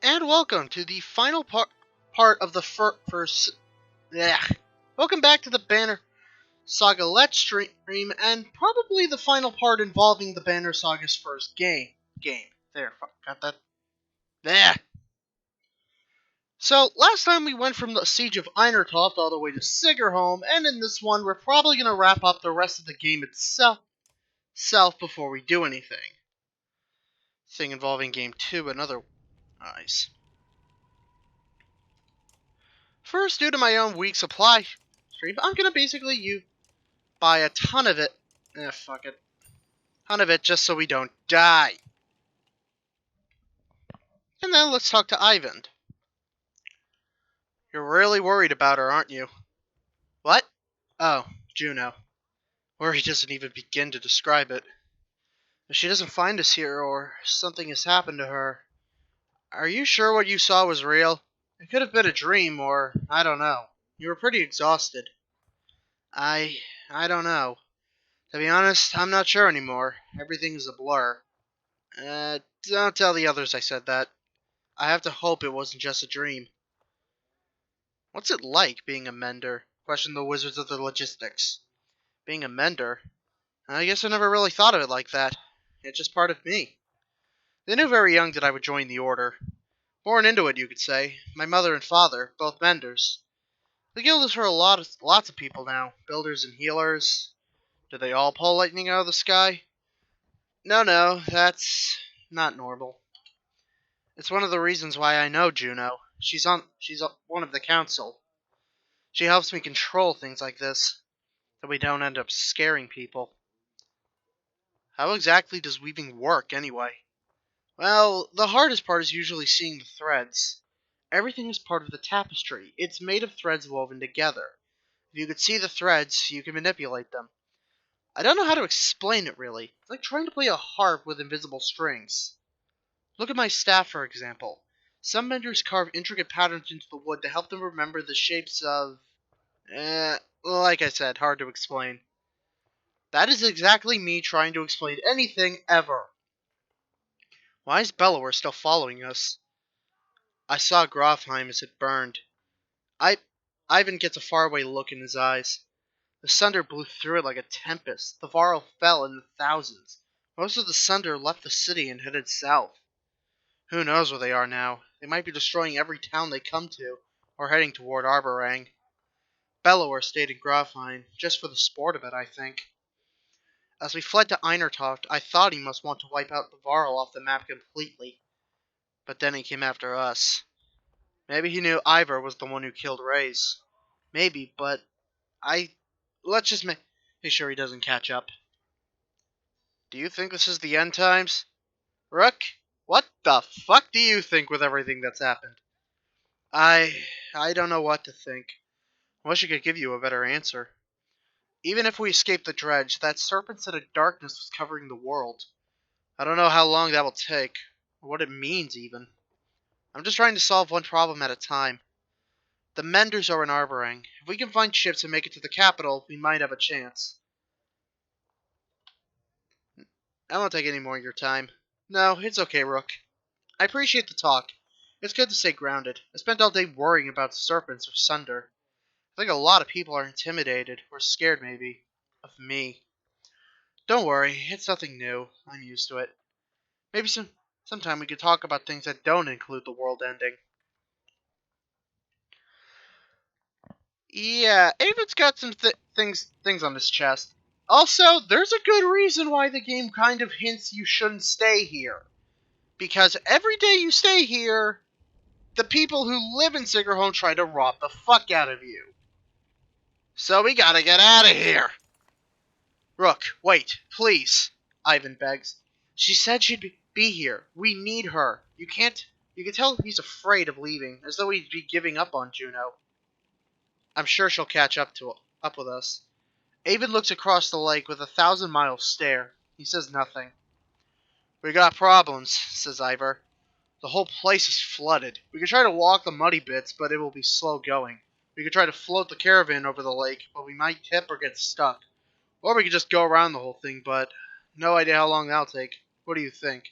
And welcome to the final part of the first. Blech. Welcome back to the Banner Saga Let's Stream, and probably the final part involving the Banner Saga's first game. There, got that? Blech. So, last time we went from the Siege of Einertoft all the way to Sigrholm, and in this one we're probably going to wrap up the rest of the game itself before we do anything. Thing involving Game 2 and otherwise. First, due to my own weak supply stream, I'm gonna basically buy a ton of it. Fuck it. Ton of it just so we don't die. And then let's talk to Ivan. You're really worried about her, aren't you? What? Oh, Juno. Worry doesn't even begin to describe it. If she doesn't find us here or something has happened to her, are you sure what you saw was real? It could have been a dream or, I don't know. You were pretty exhausted. I don't know. To be honest, I'm not sure anymore. Everything is a blur. Don't tell the others I said that. I have to hope it wasn't just a dream. What's it like, being a mender? Questioned the wizards of the logistics. Being a mender? I guess I never really thought of it like that. It's just part of me. They knew very young that I would join the order. Born into it, you could say. My mother and father, both menders. The guild is for lots of people now. Builders and healers. Do they all pull lightning out of the sky? No, that's not normal. It's one of the reasons why I know Juno. She's one of the council. She helps me control things like this, so we don't end up scaring people. How exactly does weaving work, anyway? Well, the hardest part is usually seeing the threads. Everything is part of the tapestry. It's made of threads woven together. If you could see the threads, you can manipulate them. I don't know how to explain it, really. It's like trying to play a harp with invisible strings. Look at my staff, for example. Some menders carve intricate patterns into the wood to help them remember the shapes of... like I said, hard to explain. That is exactly me trying to explain anything ever. Why is Bellower still following us? I saw Grofheim as it burned. Ivan gets a faraway look in his eyes. The Sundr blew through it like a tempest. The Varl fell in the thousands. Most of the Sundr left the city and headed south. Who knows where they are now? They might be destroying every town they come to, or heading toward Arborang. Bellower stayed in Grofheim, just for the sport of it, I think. As we fled to Einertoft, I thought he must want to wipe out the Varl off the map completely. But then he came after us. Maybe he knew Ivor was the one who killed Reyes. Maybe, but let's just make sure he doesn't catch up. Do you think this is the end times? Rook, what the fuck do you think with everything that's happened? I don't know what to think. I wish I could give you a better answer. Even if we escape the Dredge, that serpent said a darkness was covering the world. I don't know how long that will take, or what it means even. I'm just trying to solve one problem at a time. The Menders are in Arborang. If we can find ships and make it to the capital, we might have a chance. I won't take any more of your time. No, it's okay, Rook. I appreciate the talk. It's good to stay grounded. I spent all day worrying about serpents or Sundr. I think a lot of people are intimidated, or scared maybe, of me. Don't worry, it's nothing new. I'm used to it. Maybe sometime we could talk about things that don't include the world ending. Yeah, Avon's got some things on his chest. Also, there's a good reason why the game kind of hints you shouldn't stay here. Because every day you stay here, the people who live in Sigrholm try to rob the fuck out of you. So we gotta get out of here. Rook, wait, please, Ivan begs. She said she'd be here. We need her. You can tell he's afraid of leaving, as though he'd be giving up on Juno. I'm sure she'll catch up with us. Avon looks across the lake with a 1,000-mile stare. He says nothing. We got problems, says Ivor. The whole place is flooded. We could try to walk the muddy bits, but it will be slow going. We could try to float the caravan over the lake, but we might tip or get stuck. Or we could just go around the whole thing, but no idea how long that'll take. What do you think?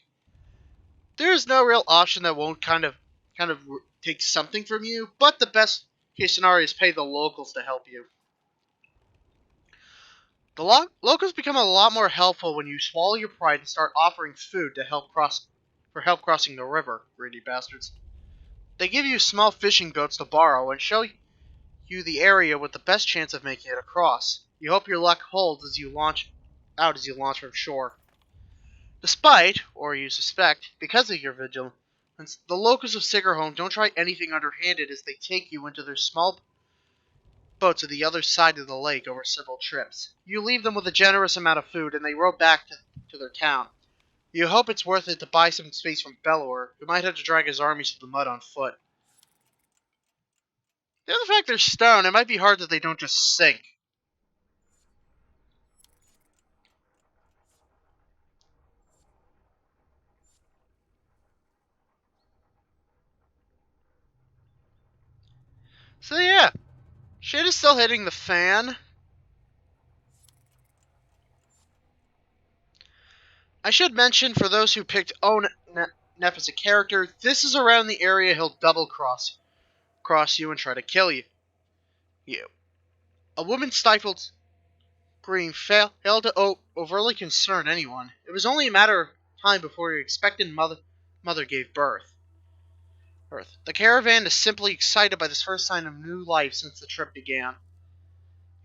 There is no real option that won't kind of kind of take something from you, but the best case scenario is pay the locals to help you. The locals become a lot more helpful when you swallow your pride and start offering food to help crossing the river, greedy bastards. They give you small fishing boats to borrow and show you the area with the best chance of making it across. You hope your luck holds as you launch from shore. Despite, or you suspect, because of your vigilance, the locals of Sigrholm don't try anything underhanded as they take you into their small boats to the other side of the lake over several trips. You leave them with a generous amount of food and they row back to their town. You hope it's worth it to buy some space from Bellower, who might have to drag his armies through the mud on foot. The other fact they're stone, it might be hard that they don't just sink. So yeah, shit is still hitting the fan. I should mention, for those who picked Neff as a character, this is around the area he'll double-cross you and try to kill you. A woman stifled scream failed to overly concern anyone. It was only a matter of time before your expectant mother gave birth. The caravan is simply excited by this first sign of new life since the trip began.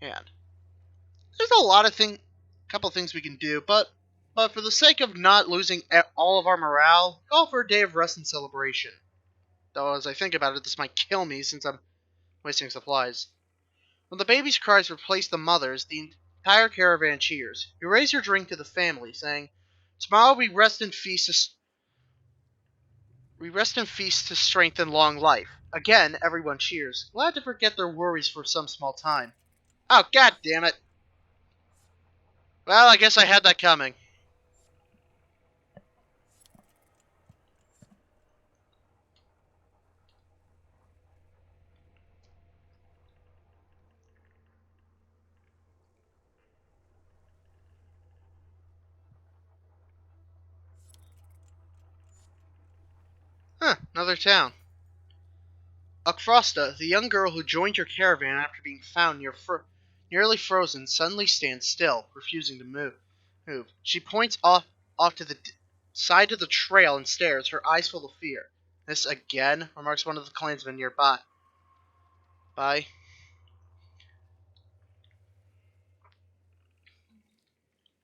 And there's couple things we can do, but for the sake of not losing all of our morale, call for a day of rest and celebration. Though as I think about it, this might kill me since I'm wasting supplies. When the baby's cries replace the mother's, the entire caravan cheers. You raise your drink to the family, saying, "Tomorrow we rest and feast to strengthen long life." Again, everyone cheers, glad to forget their worries for some small time. Oh, god damn it! Well, I guess I had that coming. Another town. Akfrosta, the young girl who joined your caravan after being found nearly frozen, suddenly stands still, refusing to move. She points off to the side of the trail and stares, her eyes full of fear. "This again?" remarks one of the clansmen nearby.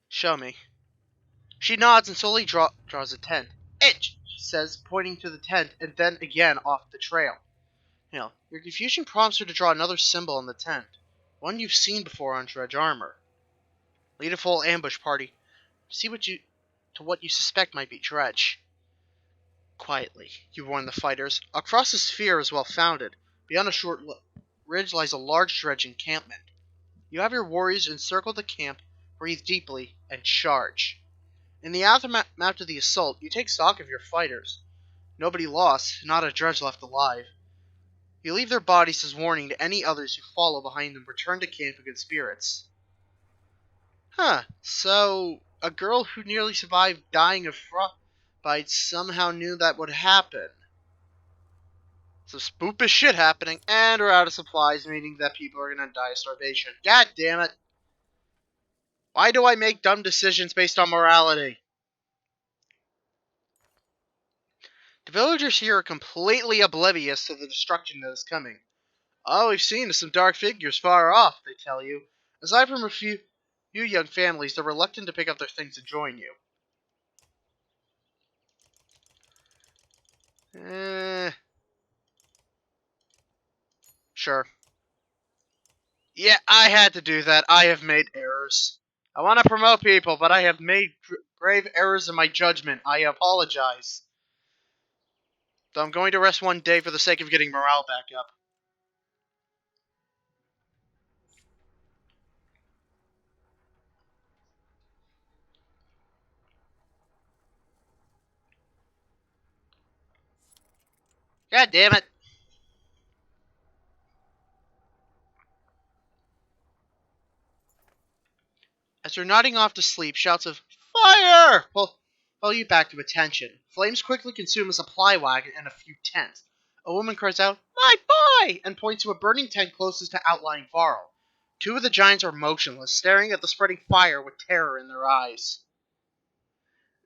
"Show me." She nods and slowly draws a tent. "It," she says, pointing to the tent, and then again off the trail. Your confusion prompts her to draw another symbol on the tent, one you've seen before on Dredge armor. Lead a full ambush party. See what you suspect might be Dredge. Quietly, you warn the fighters. Across this fear is well founded. Beyond a short ridge lies a large Dredge encampment. You have your warriors encircle the camp, breathe deeply, and charge. In the aftermath of the assault, you take stock of your fighters. Nobody lost, not a Dredge left alive. You leave their bodies as warning to any others who follow behind them return to camp in good spirits. So a girl who nearly survived dying of frostbite somehow knew that would happen. Some spoopish shit happening, and we're out of supplies, meaning that people are gonna die of starvation. God damn it! Why do I make dumb decisions based on morality? The villagers here are completely oblivious to the destruction that is coming. "All we've seen is some dark figures far off," they tell you. Aside from a few young families, they're reluctant to pick up their things and join you. Sure. Yeah, I had to do that. I have made errors. I want to promote people, but I have made grave errors in my judgment. I apologize. So I'm going to rest one day for the sake of getting morale back up. God damn it. As you're nodding off to sleep, shouts of "Fire!" pull you back to attention. Flames quickly consume a supply wagon and a few tents. A woman cries out, "My boy!" and points to a burning tent closest to outlying Varl. Two of the giants are motionless, staring at the spreading fire with terror in their eyes.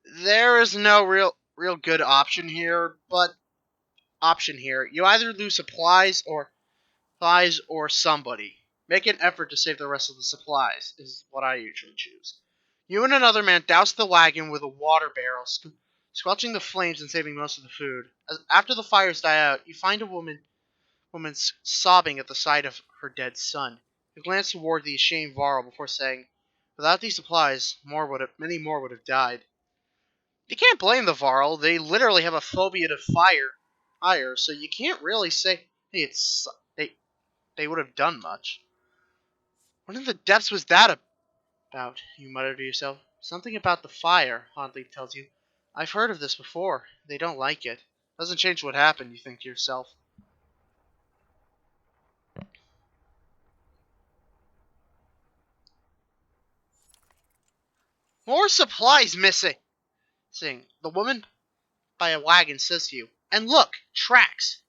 There is no real good option here, you either lose supplies or somebody. Make an effort to save the rest of the supplies, is what I usually choose. You and another man douse the wagon with a water barrel, squelching the flames and saving most of the food. After the fires die out, you find a woman sobbing at the sight of her dead son. You glance toward the ashamed Varl before saying, "Without these supplies, many more would have died." You can't blame the Varl. They literally have a phobia to fire, so you can't really say, "Hey, they would have done much." What in the depths was that about? You mutter to yourself. Something about the fire, Hondleaf tells you. I've heard of this before. They don't like it. Doesn't change what happened, you think to yourself. More supplies missing! The woman by a wagon says to you. And look! Tracks!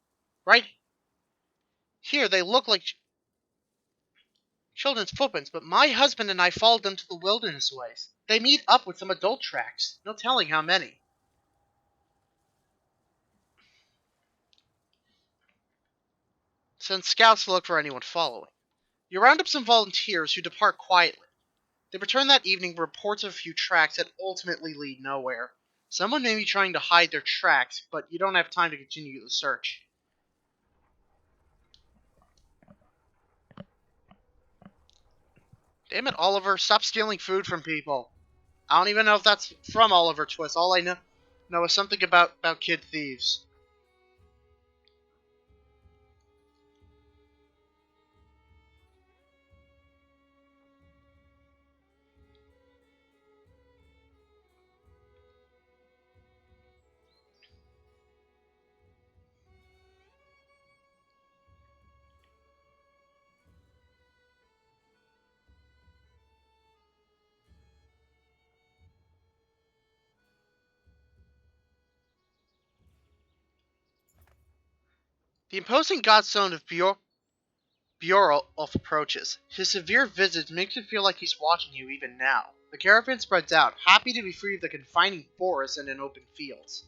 Right here, they look like children's footprints, but my husband and I followed them to the wilderness ways. They meet up with some adult tracks. No telling how many. Send scouts to look for anyone following. You round up some volunteers who depart quietly. They return that evening with reports of a few tracks that ultimately lead nowhere. Someone may be trying to hide their tracks, but you don't have time to continue the search. Damn it, Oliver, stop stealing food from people. I don't even know if that's from Oliver Twist. All I know is something about kid thieves. The imposing godstone of Bjorulf approaches. His severe visage makes it feel like he's watching you even now. The caravan spreads out, happy to be free of the confining forest and in open fields.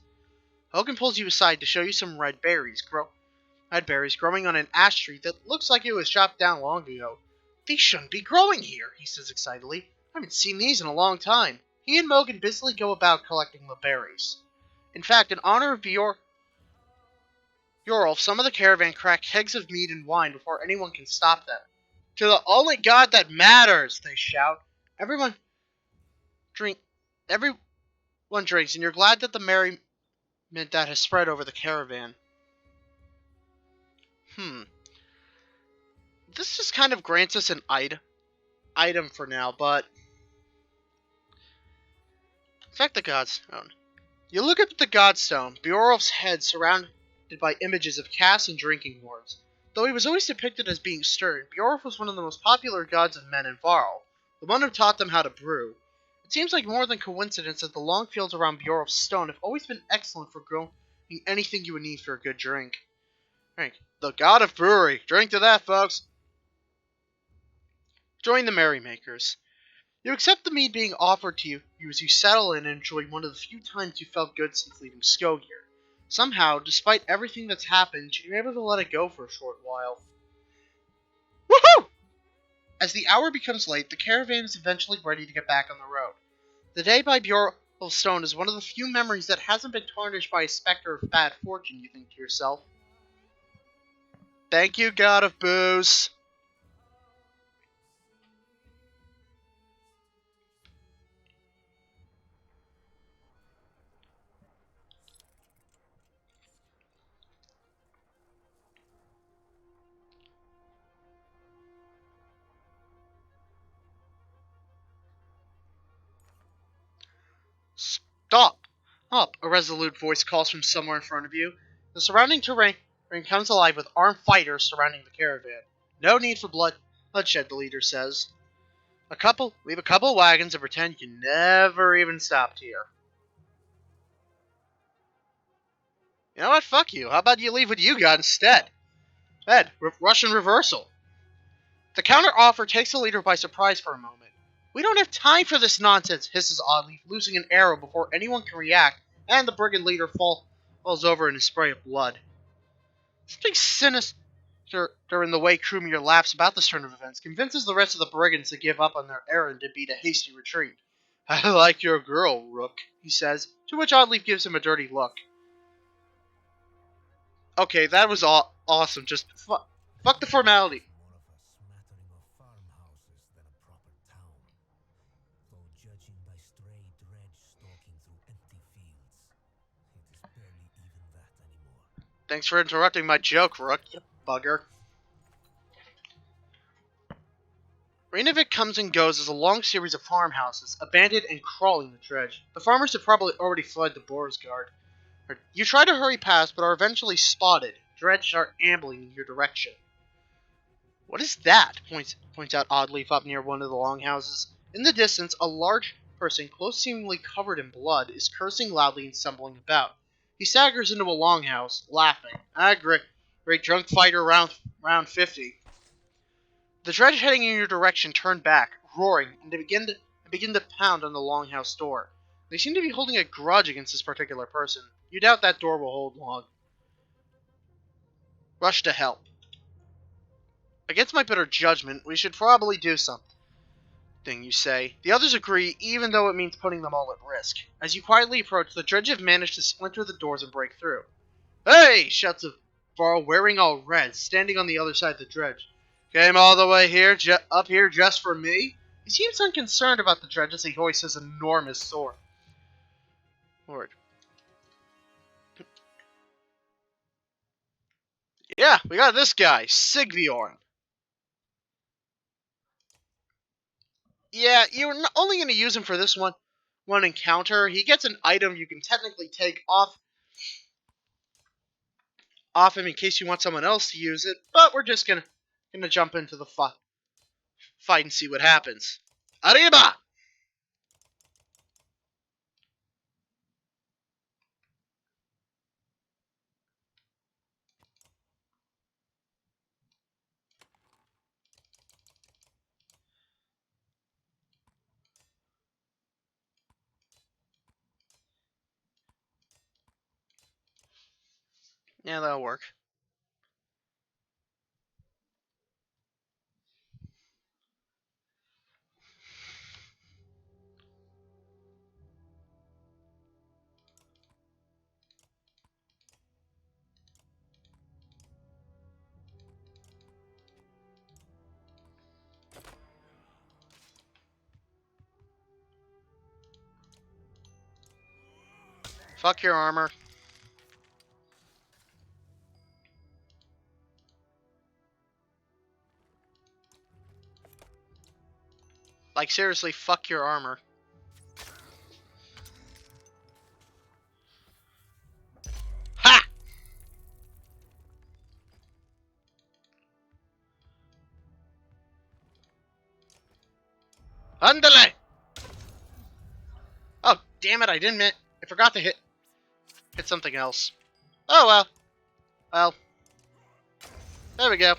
Hogan pulls you aside to show you some red berries growing on an ash tree that looks like it was chopped down long ago. These shouldn't be growing here, he says excitedly. I haven't seen these in a long time. He and Mogan busily go about collecting the berries. In fact, in honor of Bjorulf, some of the caravan crack kegs of mead and wine before anyone can stop them. To the only god that matters, they shout. Everyone drink everyone drinks, and you're glad that the merriment that has spread over the caravan. This just kind of grants us an item for now, but in fact the godstone. You look at the godstone, Bjorulf's head surrounded by images of casks and drinking horns. Though he was always depicted as being stern, Bjorulf was one of the most popular gods of men in Varl, the one who taught them how to brew. It seems like more than coincidence that the long fields around Bjorulf's stone have always been excellent for growing anything you would need for a good drink. Drink. The god of brewery. Drink to that, folks. Join the merrymakers. You accept the mead being offered to you as you settle in and enjoy one of the few times you felt good since leaving Skogir. Somehow, despite everything that's happened, you're able to let it go for a short while. Woohoo! As the hour becomes late, the caravan is eventually ready to get back on the road. The day by Bjorulf's stone is one of the few memories that hasn't been tarnished by a specter of bad fortune, you think to yourself. Thank you, god of booze. Stop! Up! A resolute voice calls from somewhere in front of you. The surrounding terrain comes alive with armed fighters surrounding the caravan. No need for bloodshed, the leader says. Leave a couple wagons and pretend you never even stopped here. You know what? Fuck you. How about you leave what you got instead? Ed, Russian reversal. The counter-offer takes the leader by surprise for a moment. We don't have time for this nonsense, hisses Oddleif, loosing an arrow before anyone can react, and the brigand leader falls over in a spray of blood. Something sinister in the way Krumir laughs about this turn of events convinces the rest of the brigands to give up on their errand and beat a hasty retreat. I like your girl, Rook, he says, to which Oddleif gives him a dirty look. Okay, that was awesome. Just fuck the formality. Thanks for interrupting my joke, Rook, you bugger. Rainovic comes and goes as a long series of farmhouses, abandoned and crawling the dredge. The farmers have probably already fled to Boersgard. You try to hurry past, but are eventually spotted. Dredge are ambling in your direction. What is that? Points out Oddleif up near one of the longhouses. In the distance, a large person, close seemingly covered in blood, is cursing loudly and stumbling about. He staggers into a longhouse, laughing. Great drunk fighter round 50. The dredge heading in your direction turn back, roaring, and they begin to pound on the longhouse door. They seem to be holding a grudge against this particular person. You doubt that door will hold long. Rush to help. Against my better judgment, we should probably do something, you say. The others agree, even though it means putting them all at risk. As you quietly approach, the dredge have managed to splinter the doors and break through. Hey! Shouts of Varl, wearing all red, standing on the other side of the dredge. Came all the way here, up here just for me? He seems unconcerned about the dredge as he hoists his enormous sword. Lord. Yeah, we got this guy, Sigrholm. Yeah, you're only going to use him for this one encounter. He gets an item you can technically take off him in case you want someone else to use it, but we're just gonna jump into the fight and see what happens. Arriba! Yeah, that'll work. Fuck your armor. Like, seriously, fuck your armor. Ha! Andale! Oh, damn it, I forgot to hit something else. Oh, well. Well. There we go.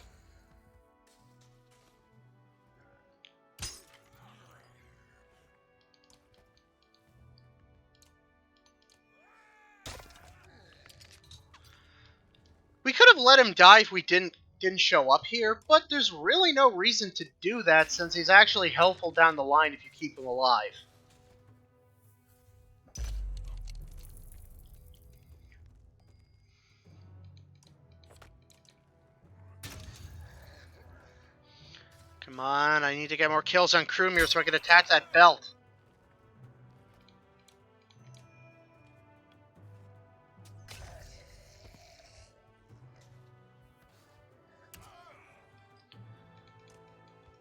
We could have let him die if we didn't show up here, but there's really no reason to do that since he's actually helpful down the line if you keep him alive. Come on, I need to get more kills on Krumir so I can attack that belt.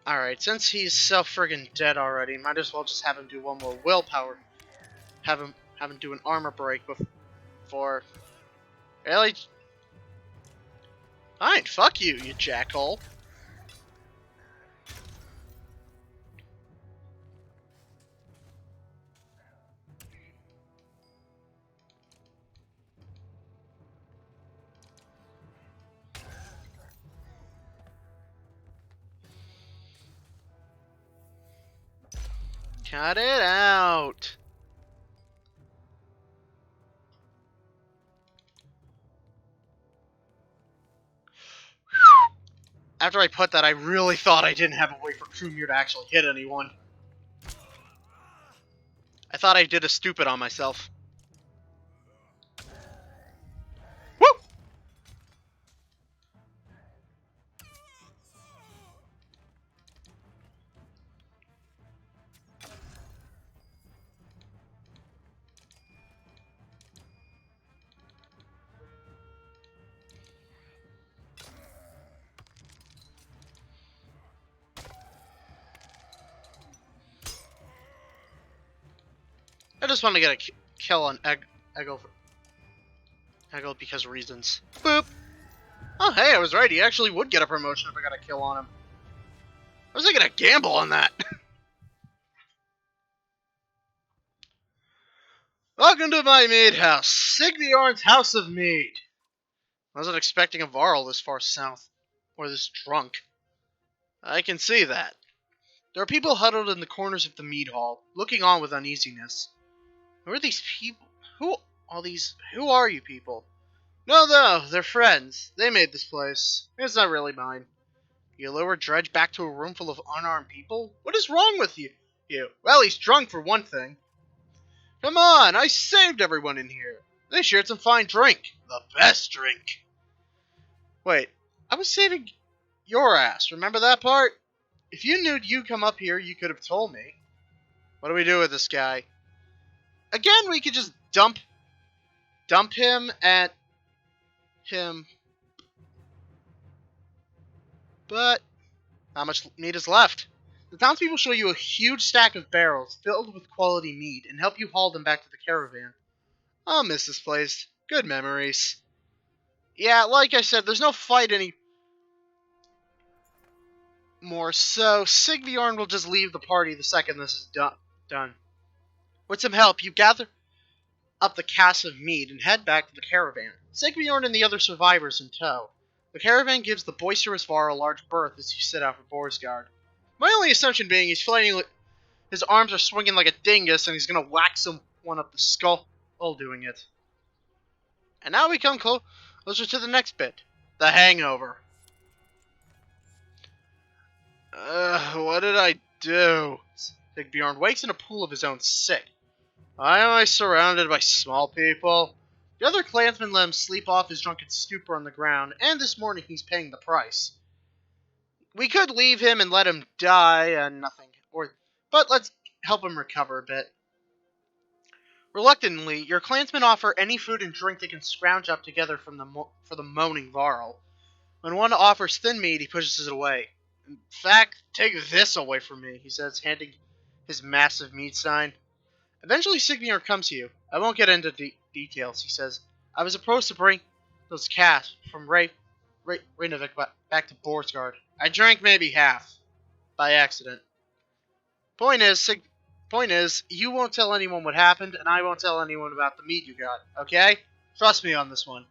Alright, since he's so friggin' dead already, might as well just have him do one more willpower. Have him do an armor break before... Really? Fine, fuck you, you jackhole. Cut it out. After I put that, I really thought I didn't have a way for Krumir to actually hit anyone. I thought I did a stupid on myself. Woo! I just want to get a kill on Eggle because reasons. Boop! Oh, hey, I was right. He actually would get a promotion if I got a kill on him. I was taking a gamble on that. Welcome to my mead house, Sigrholm's House of Mead. I wasn't expecting a Varl this far south, or this drunk. I can see that. There are people huddled in the corners of the mead hall, looking on with uneasiness. Who are these people? Who are you people? No, they're friends. They made this place. It's not really mine. You lower Dredge back to a room full of unarmed people? What is wrong with you? Well, he's drunk for one thing. Come on, I saved everyone in here. They shared some fine drink. The best drink. Wait, I was saving your ass. Remember that part? If you knew you'd come up here, you could have told me. What do we do with this guy? Again, we could just dump him at him. But not much meat is left. The townspeople show you a huge stack of barrels filled with quality meat and help you haul them back to the caravan. I'll miss this place. Good memories. Yeah, like I said, there's no fight anymore, so Sigrholm will just leave the party the second this is done. With some help, you gather up the cask of mead and head back to the caravan. Sigrholm and the other survivors in tow. The caravan gives the boisterous Var a large berth as you set out for Boersgard. My only assumption being he's fighting like his arms are swinging like a dingus and he's gonna whack someone up the skull while doing it. And now we come closer to the next bit. The hangover. What did I do? Sigrholm wakes in a pool of his own sick. Why am I surrounded by small people? The other clansmen let him sleep off his drunken stupor on the ground, and this morning he's paying the price. We could leave him and let him die and but let's help him recover a bit. Reluctantly, your clansmen offer any food and drink they can scrounge up together for the moaning Varl. When one offers thin meat, he pushes it away. In fact, take this away from me, he says, handing his massive meat stein. Eventually, Sigrholm comes to you. I won't get into details, he says. I was supposed to bring those casks from Reykjavik back to Boersgard. I drank maybe half. By accident. Point is, you won't tell anyone what happened, and I won't tell anyone about the meat you got, okay? Trust me on this one.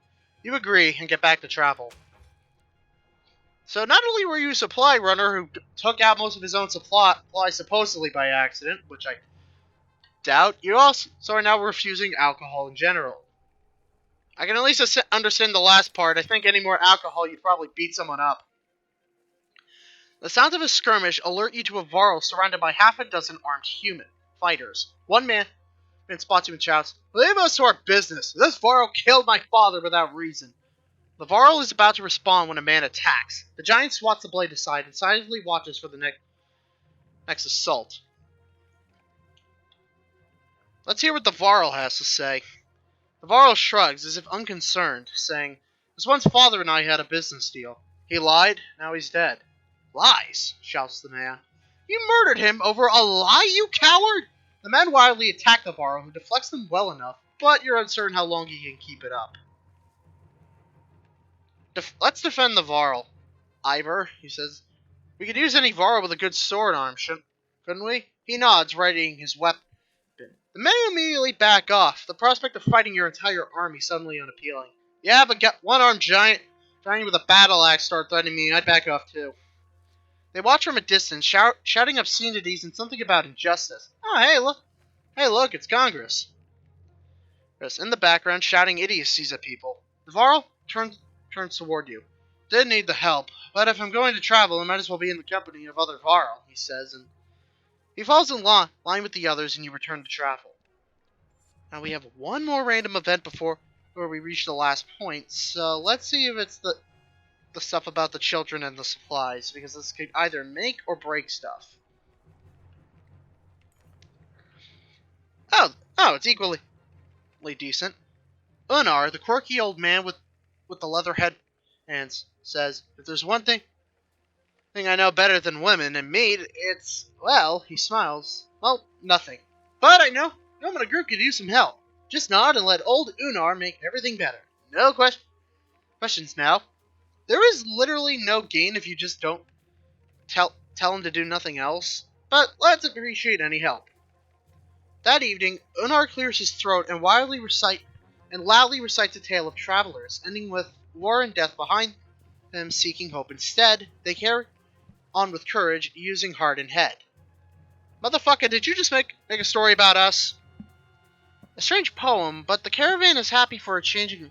You agree and get back to travel. So not only were you a supply runner who took out most of his own supply supposedly by accident, which I doubt, you also are now refusing alcohol in general. I can at least understand the last part. I think any more alcohol, you'd probably beat someone up. The sounds of a skirmish alert you to a Varl surrounded by half a dozen armed human fighters. One man spots you and shouts, "Leave us to our business! This Varl killed my father without reason!" The Varl is about to respond when a man attacks. The giant swats the blade aside and silently watches for the next assault. Let's hear what the Varl has to say. The Varl shrugs as if unconcerned, saying, "This one's father and I had a business deal. He lied, now he's dead." "Lies!" shouts the man. "You murdered him over a lie, you coward!" The men wildly attack the Varl, who deflects them well enough, but you're uncertain how long he can keep it up. Let's defend the Varl. Ivor, he says. We could use any Varl with a good sword on him, couldn't we? He nods, readying his weapon. The men immediately back off, the prospect of fighting your entire army suddenly unappealing. Yeah, but one-armed giant with a battle axe start threatening me, I'd back off too. They watch from a distance, shouting obscenities and something about injustice. Oh, hey, look, it's Congress. Yes, in the background, shouting idiocies at people. Varl turns toward you. Did need the help, but if I'm going to travel, I might as well be in the company of other Varl, he says, and he falls in line with the others, and you return to travel. Now we have one more random event before we reach the last point, so let's see if it's the stuff about the children and the supplies, because this could either make or break stuff. It's equally decent. Unar, the quirky old man with the leather head hands, says, if there's one thing I know better than women and meat, it's, well, he smiles. Well, nothing. But I know when a group could use some help. Just nod and let old Unar make everything better. No questions now. There is literally no gain if you just don't tell him to do nothing else, but let's appreciate any help. That evening, Unar clears his throat and loudly recites a tale of travelers, ending with war and death behind them seeking hope instead. They carry on with courage, using heart and head. Motherfucker, did you just make a story about us? A strange poem, but the caravan is happy for a changing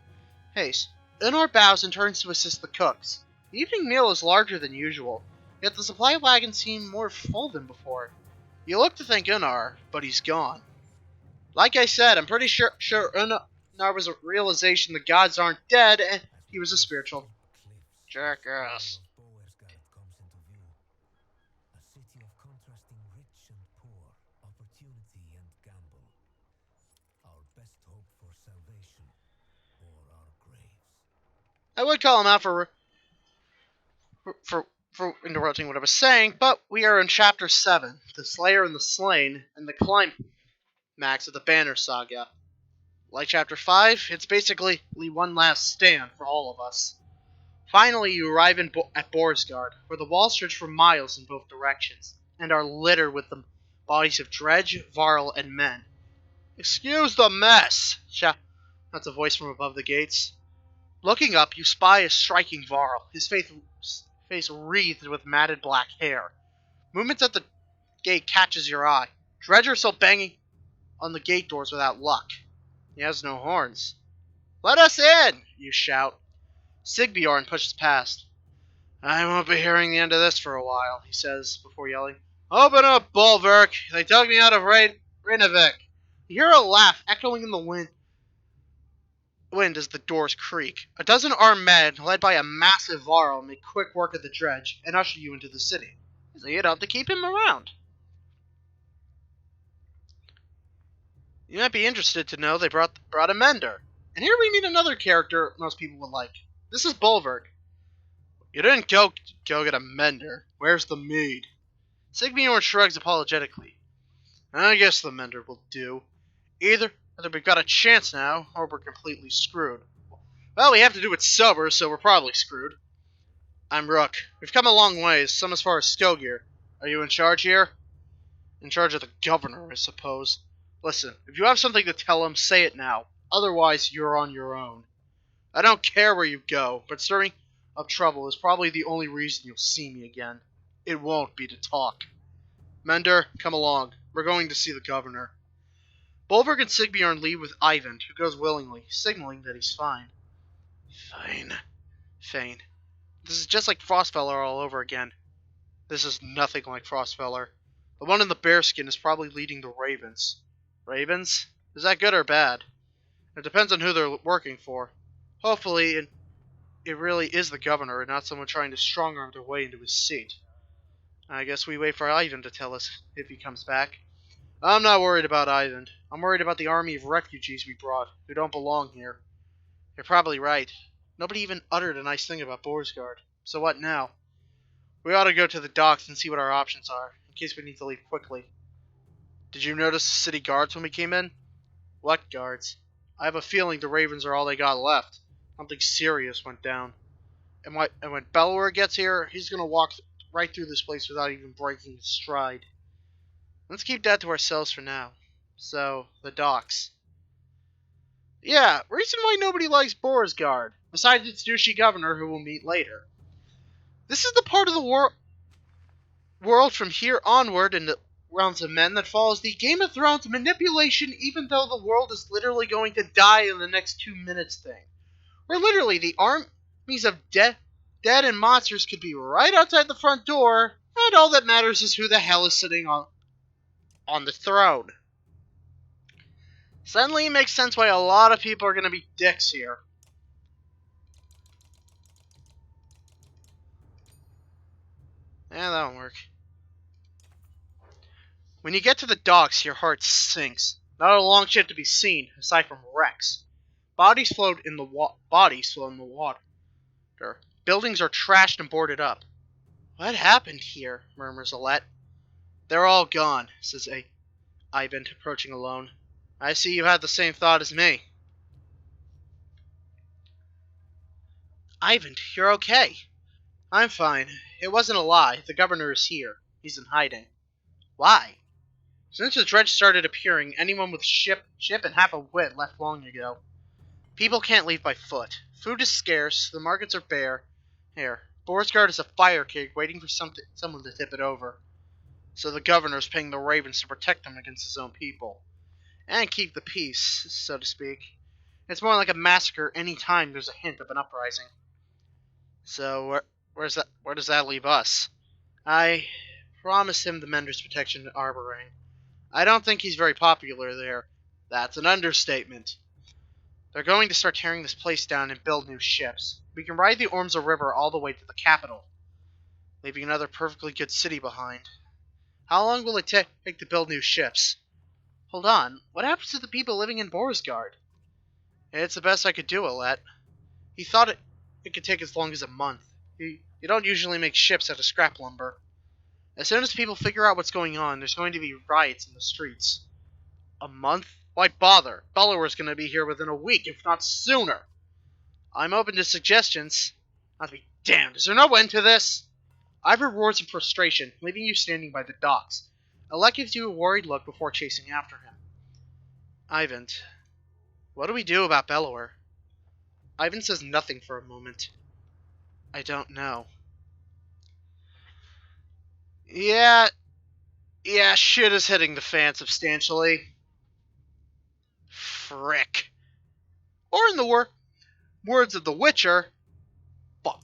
pace. Unar bows and turns to assist the cooks. The evening meal is larger than usual, yet the supply wagons seem more full than before. You look to thank Unar, but he's gone. Like I said, I'm pretty sure Unar was a realization the gods aren't dead, and he was a spiritual jackass. Boersgard comes into view. A city of contrasting rich and poor, opportunity and gamble. Our best hope for salvation, or our graves. I would call him out for interrupting what I was saying, but we are in Chapter 7, The Slayer and the Slain, and the climax of the Banner Saga. Like Chapter 5, it's basically one last stand for all of us. Finally, you arrive at Boersgard, where the walls stretch for miles in both directions, and are littered with the bodies of Dredge, Varl, and men. Excuse the mess! That's a voice from above the gates. Looking up, you spy a striking Varl, his face wreathed with matted black hair. Movements at the gate catches your eye. Dredge are still banging on the gate doors without luck. He has no horns. Let us in! You shout. Sigbjorn pushes past. I won't be hearing the end of this for a while, he says, before yelling, Open up, Bulwark! They dug me out of Reinavik. You hear a laugh echoing in the wind as the doors creak. A dozen armed men, led by a massive Varl, make quick work of the Dredge and usher you into the city. So you'd have to keep him around. You might be interested to know they brought a mender. And here we meet another character most people would like. This is Bulwark. You didn't go get a mender. Where's the mead? Sigbjorn shrugs apologetically. I guess the mender will do. Either we've got a chance now, or we're completely screwed. Well, we have to do it sober, so we're probably screwed. I'm Rook. We've come a long ways, some as far as Skogir. Are you in charge here? In charge of the governor, I suppose. Listen, if you have something to tell him, say it now. Otherwise, you're on your own. I don't care where you go, but stirring up trouble is probably the only reason you'll see me again. It won't be to talk. Mender, come along. We're going to see the governor. Bulwark and Sigbjorn leave with Ivan, who goes willingly, signaling that he's fine. Fine. This is just like Frostfeller all over again. This is nothing like Frostfeller. The one in the bearskin is probably leading the ravens. Ravens? Is that good or bad? It depends on who they're working for. Hopefully, it really is the governor and not someone trying to strong-arm their way into his seat. I guess we wait for Ivan to tell us if he comes back. I'm not worried about Ivan. I'm worried about the army of refugees we brought, who don't belong here. You're probably right. Nobody even uttered a nice thing about Boersgard. So what now? We ought to go to the docks and see what our options are, in case we need to leave quickly. Did you notice the city guards when we came in? What guards? I have a feeling the ravens are all they got left. Something serious went down. And when Bellower gets here, he's going to walk right through this place without even breaking his stride. Let's keep that to ourselves for now. So, the docks. Yeah, reason why nobody likes Boersgard, besides its douchey governor who we'll meet later. This is the part of the world world from here onward in the realms of men that follows the Game of Thrones manipulation even though the world is literally going to die in the next 2 minutes thing. Where literally the armies of dead and monsters could be right outside the front door, and all that matters is who the hell is sitting on the throne. Suddenly it makes sense why a lot of people are going to be dicks here. Yeah, that won't work. When you get to the docks, your heart sinks. Not a long ship to be seen, aside from wrecks. Bodies float in the water. Buildings are trashed and boarded up. What happened here? Murmurs Alette. They're all gone, says Ivan, approaching alone. I see you had the same thought as me. Ivan, you're okay. I'm fine. It wasn't a lie. The governor is here. He's in hiding. Why? Since the dredge started appearing, anyone with ship and half a wit left long ago. People can't leave by foot. Food is scarce. The markets are bare. Here, Boersgard is a fire cake waiting for someone to tip it over. So the governor's paying the ravens to protect him against his own people. And keep the peace, so to speak. It's more like a massacre any time there's a hint of an uprising. So, where does that leave us? I promised him the Mender's protection at Arboring. I don't think he's very popular there. That's an understatement. They're going to start tearing this place down and build new ships. We can ride the Ormsa River all the way to the capital, leaving another perfectly good city behind. How long will it take to build new ships? Hold on, what happens to the people living in Boersgard? It's the best I could do, Alette. He thought it could take as long as a month. You don't usually make ships out of scrap lumber. As soon as people figure out what's going on, there's going to be riots in the streets. A month? Why bother? Bellower's going to be here within a week, if not sooner. I'm open to suggestions. I'll be damned. Is there no end to this? Ivor roars in frustration, leaving you standing by the docks. Alette gives you a worried look before chasing after him. Ivan, what do we do about Bellower? Ivan says nothing for a moment. I don't know. Yeah, shit is hitting the fan substantially. Frick. Or in the words of the Witcher, fuck.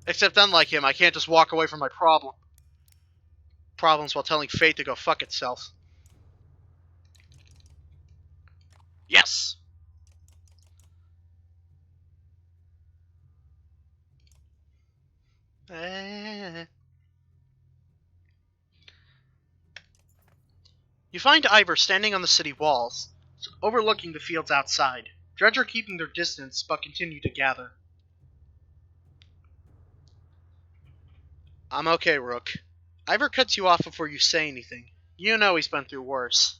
Except unlike him, I can't just walk away from my problems while telling fate to go fuck itself. Yes! You find Ivor standing on the city walls, overlooking the fields outside. Dredge are keeping their distance, but continue to gather. I'm okay, Rook. Ivor cuts you off before you say anything. You know he's been through worse.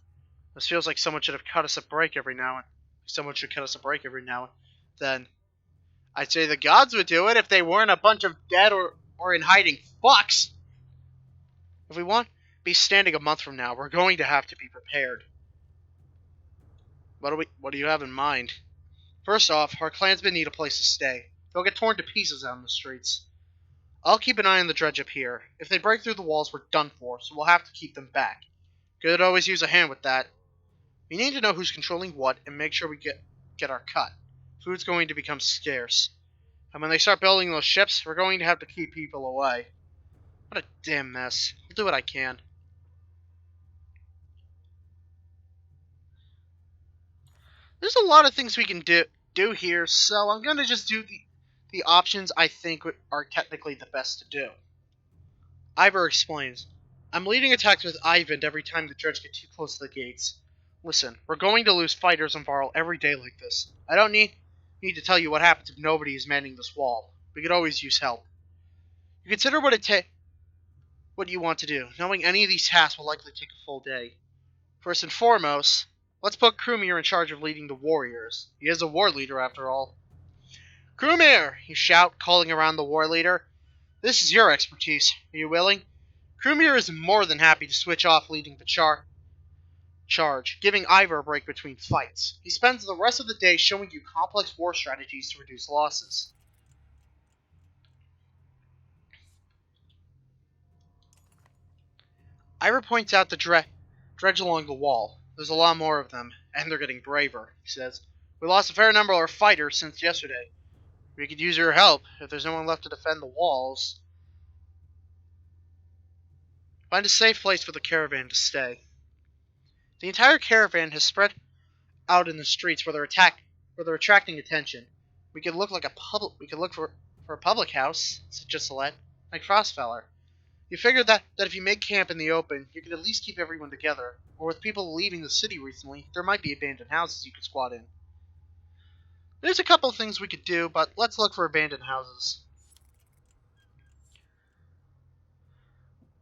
This feels like someone should have cut us a break every now and then. I'd say the gods would do it if they weren't a bunch of dead or in hiding fucks. If we want to be standing a month from now, we're going to have to be prepared. What do you have in mind? First off, our clansmen need a place to stay. They'll get torn to pieces out in the streets. I'll keep an eye on the dredge up here. If they break through the walls, we're done for, so we'll have to keep them back. Could always use a hand with that. We need to know who's controlling what and make sure we get our cut. Food's going to become scarce. And when they start building those ships, we're going to have to keep people away. What a damn mess. I'll do what I can. There's a lot of things we can do here, so I'm going to just do the options I think are technically the best to do. Ivor explains. I'm leading attacks with Ivan every time the dredge get too close to the gates. Listen, we're going to lose fighters on Varl every day like this. I don't need to tell you what happens if nobody is manning this wall. We could always use help. You consider what you want to do. Knowing any of these tasks will likely take a full day. First and foremost, let's put Krumir in charge of leading the warriors. He is a war leader after all. Krumir! You shout, calling around the war leader. This is your expertise. Are you willing? Krumir is more than happy to switch off leading the charge, giving Ivor a break between fights. He spends the rest of the day showing you complex war strategies to reduce losses. Ira points out the dredge along the wall. There's a lot more of them, and they're getting braver, he says. We lost a fair number of our fighters since yesterday. We could use your help if there's no one left to defend the walls. Find a safe place for the caravan to stay. The entire caravan has spread out in the streets where they're attracting attention. We could look for a public house, suggests Celeste, like Frostfeller. You figured that if you make camp in the open, you could at least keep everyone together. Or with people leaving the city recently, there might be abandoned houses you could squat in. There's a couple of things we could do, but let's look for abandoned houses.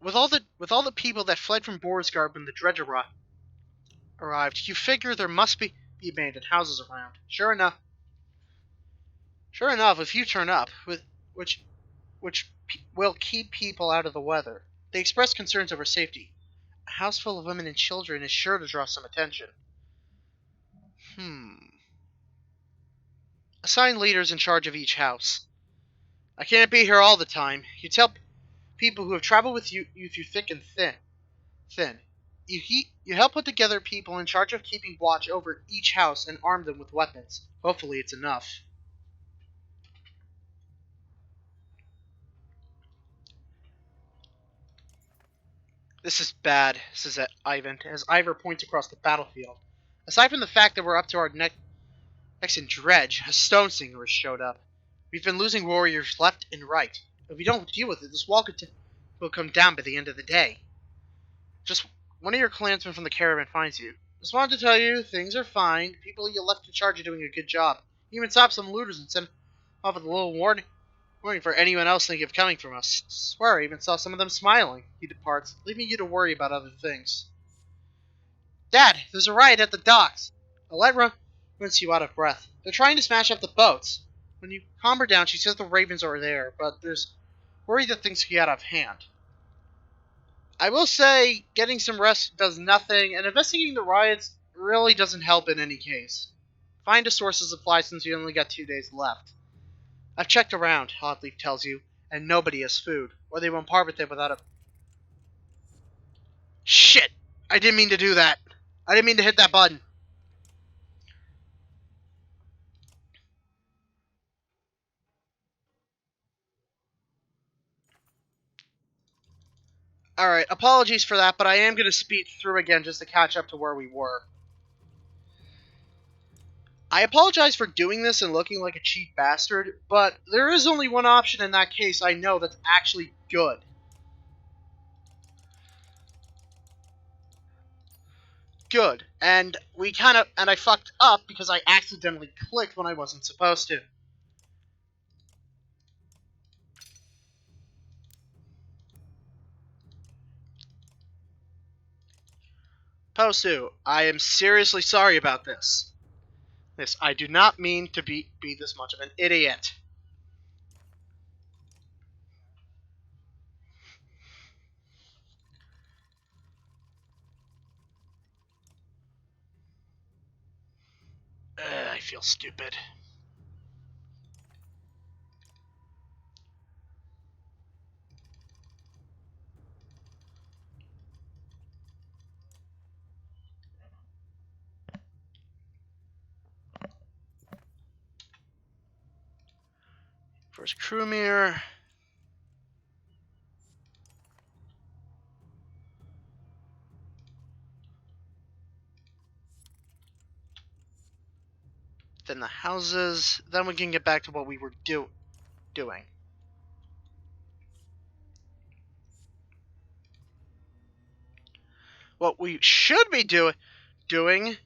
With all the people that fled from Boersgard when the Dredge arrived, you figure there must be abandoned houses around. Sure enough, if you turn up, which will keep people out of the weather. They express concerns over safety. A house full of women and children is sure to draw some attention. Assign leaders in charge of each house. I can't be here all the time. You tell people who have traveled with you through thick and thin. You help put together people in charge of keeping watch over each house and arm them with weapons. Hopefully it's enough. This is bad, says Ivan, as Ivor points across the battlefield. Aside from the fact that we're up to our necks in Dredge, a stone singer has showed up. We've been losing warriors left and right. If we don't deal with it, this wall will come down by the end of the day. Just one of your clansmen from the caravan finds you. Just wanted to tell you, things are fine. People you left in charge are doing a good job. You even stopped some looters and sent off with a little warning for anyone else thinking of coming from us. Swear I even saw some of them smiling. He departs, leaving you to worry about other things. Dad, there's a riot at the docks. Allegra runs you out of breath. They're trying to smash up the boats. When you calm her down, she says the ravens are there, but there's worry that things could get out of hand. I will say, getting some rest does nothing, and investigating the riots really doesn't help in any case. Find a source of supply since you only got 2 days left. I've checked around, Oddleaf tells you, and nobody has food, or they won't part with it without a... Shit! I didn't mean to do that. I didn't mean to hit that button. Alright, apologies for that, but I am going to speed through again just to catch up to where we were. I apologize for doing this and looking like a cheap bastard, but there is only one option in that case I know that's actually good. Good. And I fucked up because I accidentally clicked when I wasn't supposed to. Posu, I am seriously sorry about this. I do not mean to be this much of an idiot. I feel stupid. First crew mirror. Then the houses. Then we can get back to what we were doing. What we should be doing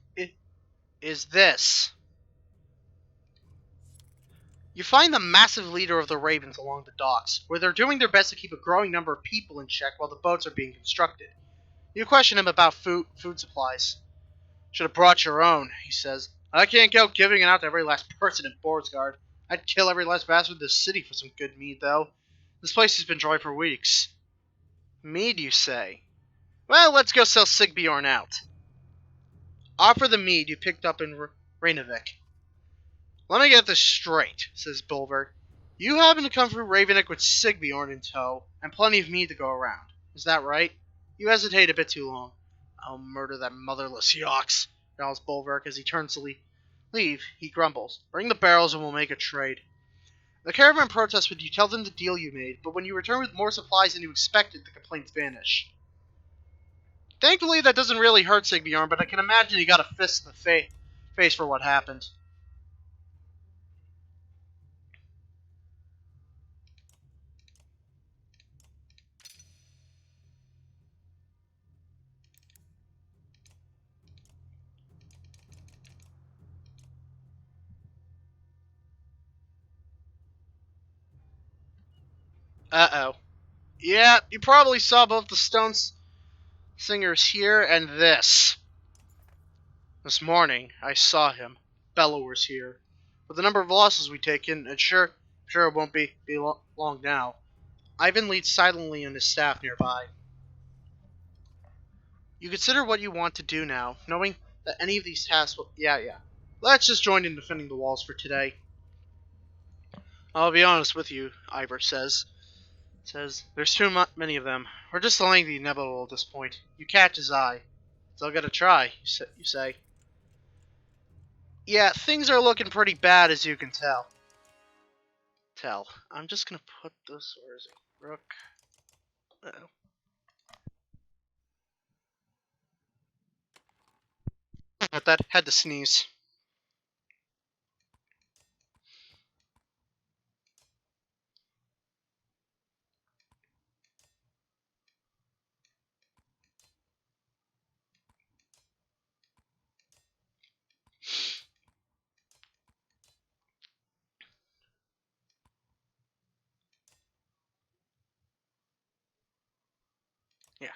is this. You find the massive leader of the Ravens along the docks, where they're doing their best to keep a growing number of people in check while the boats are being constructed. You question him about food supplies. Should have brought your own, he says. I can't go giving it out to every last person in Boersgard. I'd kill every last bastard in the city for some good mead, though. This place has been dry for weeks. Mead, you say? Well, let's go sell Sigbjorn out. Offer the mead you picked up in Rainavik. Let me get this straight, says Bulver. You happen to come through Ravenwick with Sigbjorn in tow, and plenty of mead to go around. Is that right? You hesitate a bit too long. I'll murder that motherless yox, growls Bolverk as he turns to leave. He grumbles. Bring the barrels and we'll make a trade. The caravan protests when you tell them the deal you made, but when you return with more supplies than you expected, the complaints vanish. Thankfully, that doesn't really hurt Sigbjorn, but I can imagine he got a fist in the face for what happened. Uh-oh. Yeah, you probably saw both the stone singers here and this. This morning, I saw him. Bellower's here. With the number of losses we taken, and sure it won't be long now. Ivan leads silently on his staff nearby. You consider what you want to do now, knowing that any of these tasks will... Yeah. Let's just join in defending the walls for today. I'll be honest with you, Ivor says. There's too many of them. We're just delaying the inevitable at this point. You catch his eye. Still gotta try, you say. Yeah, things are looking pretty bad, as you can tell. I'm just gonna put this... Where is it? Rook. Uh-oh. But that had to sneeze. Yeah.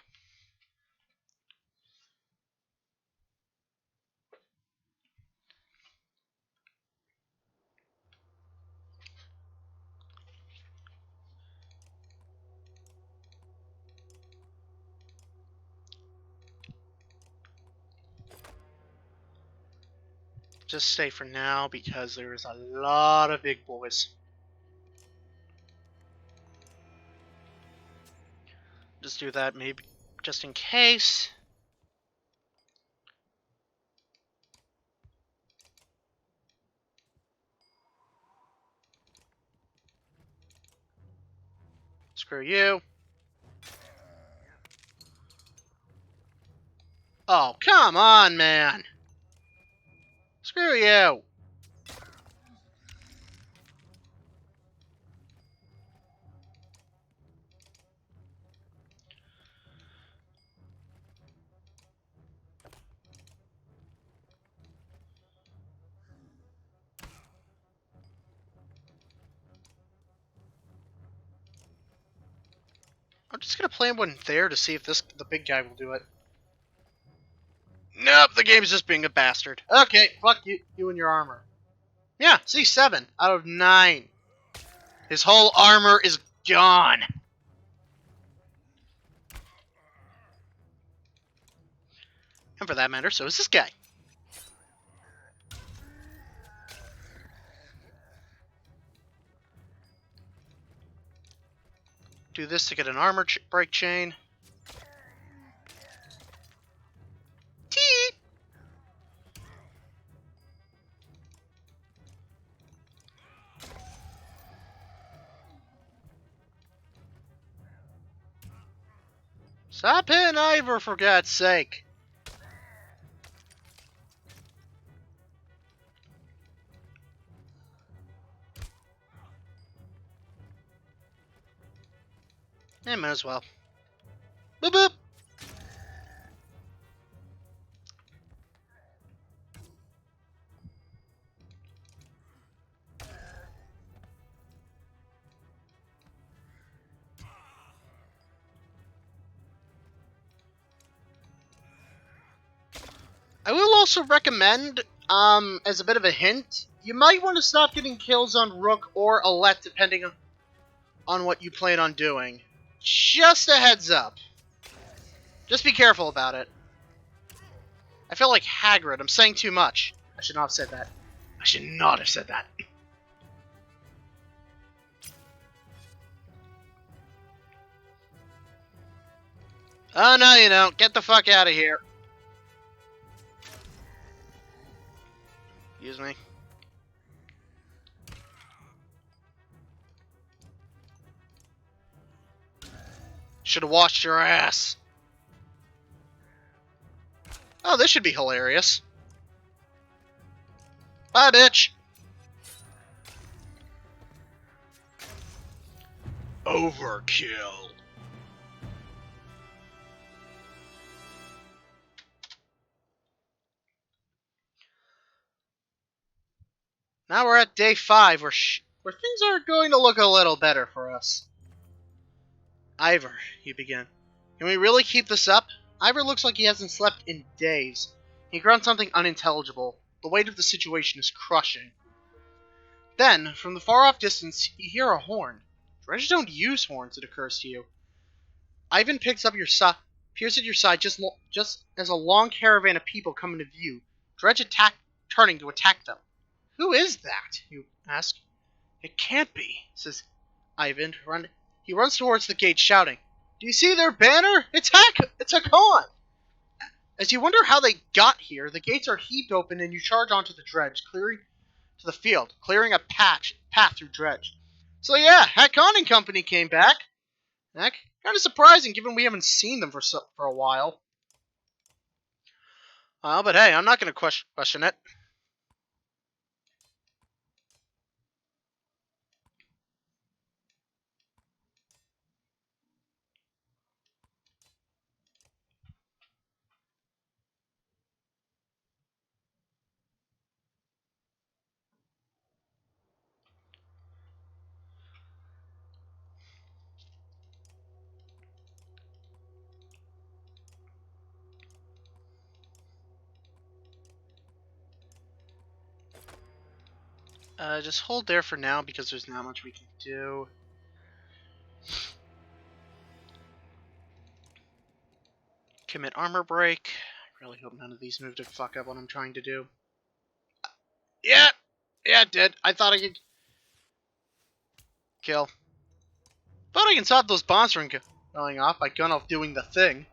Just stay for now, because there's a lot of big boys. Just do that, maybe, just in case. Screw you. Oh, come on, man. Screw you. I'm just gonna plant one there to see if the big guy will do it. Nope, the game's just being a bastard. Okay, fuck you and your armor. Yeah, see, 7 out of 9. His whole armor is gone. And for that matter, so is this guy. Do this to get an armor break chain. Tee! Stop hitting Ivor, for God's sake. Eh, might as well. Boop boop! I will also recommend, as a bit of a hint, you might want to stop getting kills on Rook or Alette, depending on what you plan on doing. Just a heads up. Just be careful about it. I feel like Hagrid. I'm saying too much. I should not have said that. I should not have said that. Oh, no, you don't. Get the fuck out of here. Excuse me. Should have washed your ass. Oh, this should be hilarious. Bye, bitch. Overkill. Now we're at day 5, where things are going to look a little better for us. Ivor, he began. Can we really keep this up? Ivor looks like he hasn't slept in days. He grunts something unintelligible. The weight of the situation is crushing. Then, from the far-off distance, you hear a horn. Dredge don't use horns, it occurs to you. Ivan picks up appears at your side just as a long caravan of people come into view. Dredge turning to attack them. Who is that? You ask. It can't be, says Ivan. He runs towards the gate, shouting, Do you see their banner? It's Hakon! As you wonder how they got here, the gates are heaved open and you charge onto the dredge, clearing a path through Dredge. So yeah, Hakon and company came back. Heck, kind of surprising given we haven't seen them for a while. But hey, I'm not going to question it. Just hold there for now because there's not much we can do. Commit armor break. I really hope none of these move to fuck up what I'm trying to do. Yeah, it did. I thought I could kill. Thought I can stop those bombs from going off by Gunnulf doing the thing.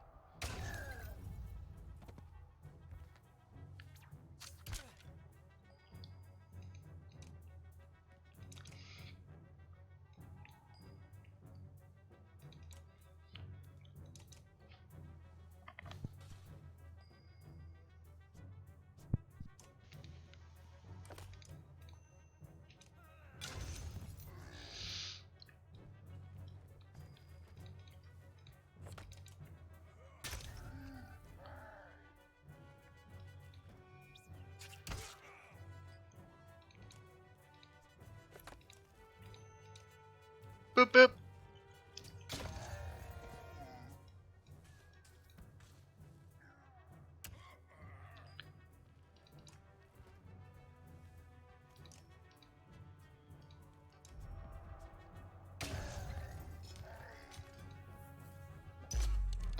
Boop boop.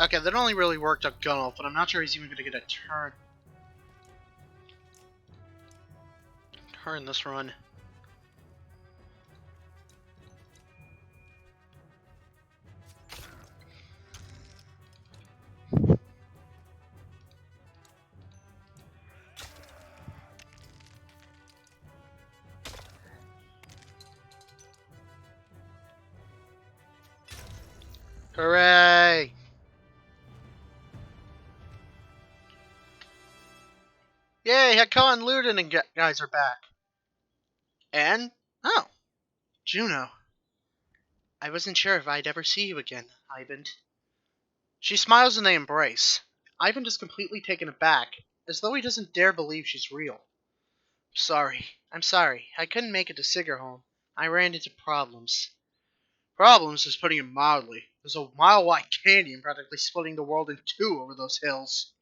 Okay, that only really worked on Gunnulf, but I'm not sure he's even going to get a turn this run. Hooray! Yay, Hakon, Luden, and guys are back. And, oh, Juno. I wasn't sure if I'd ever see you again, Ivan. She smiles and they embrace. Ivan is completely taken aback, as though he doesn't dare believe she's real. I'm sorry. I couldn't make it to Sigrholm. I ran into problems. Problems is putting it mildly. There's a mile-wide canyon practically splitting the world in two over those hills.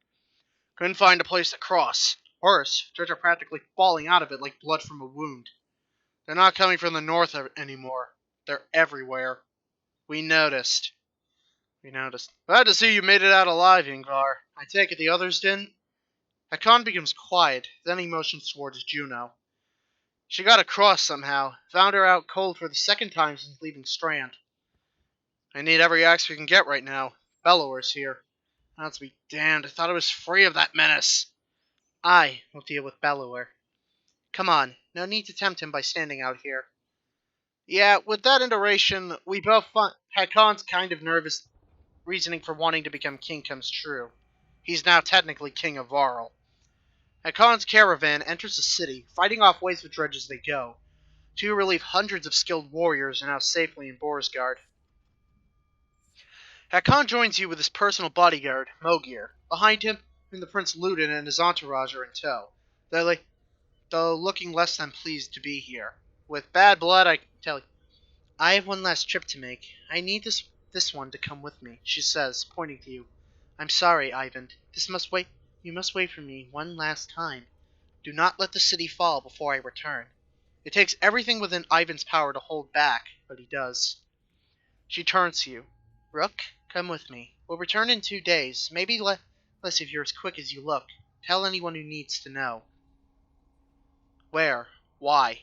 Couldn't find a place to cross. Worse, Dredge are practically falling out of it like blood from a wound. They're not coming from the north anymore. They're everywhere. We noticed. Glad to see you made it out alive, Ingvar. I take it the others didn't? Hakon becomes quiet, then he motions towards Juno. She got across somehow. Found her out cold for the second time since leaving Strand. I need every axe we can get right now. Bellower's here. Gods be damned, I thought I was free of that menace. I will deal with Bellower. Come on, no need to tempt him by standing out here. Yeah, with that iteration, we both had Khan's kind of nervous reasoning for wanting to become king comes true. He's now technically king of Varl. Hakon's caravan enters the city, fighting off waves of Dredge as they go. To relieve hundreds of skilled warriors are now safely in Boersgard. Hakon joins you with his personal bodyguard, Mogir. Behind him, the Prince Ludin and his entourage are in tow, though looking less than pleased to be here. With bad blood, I tell you, I have one last trip to make. I need this one to come with me, she says, pointing to you. I'm sorry, Ivan. This must wait. You must wait for me one last time. Do not let the city fall before I return. It takes everything within Ivan's power to hold back, but he does. She turns to you. Rook, come with me. We'll return in 2 days. Maybe less if you're as quick as you look. Tell anyone who needs to know. Where? Why?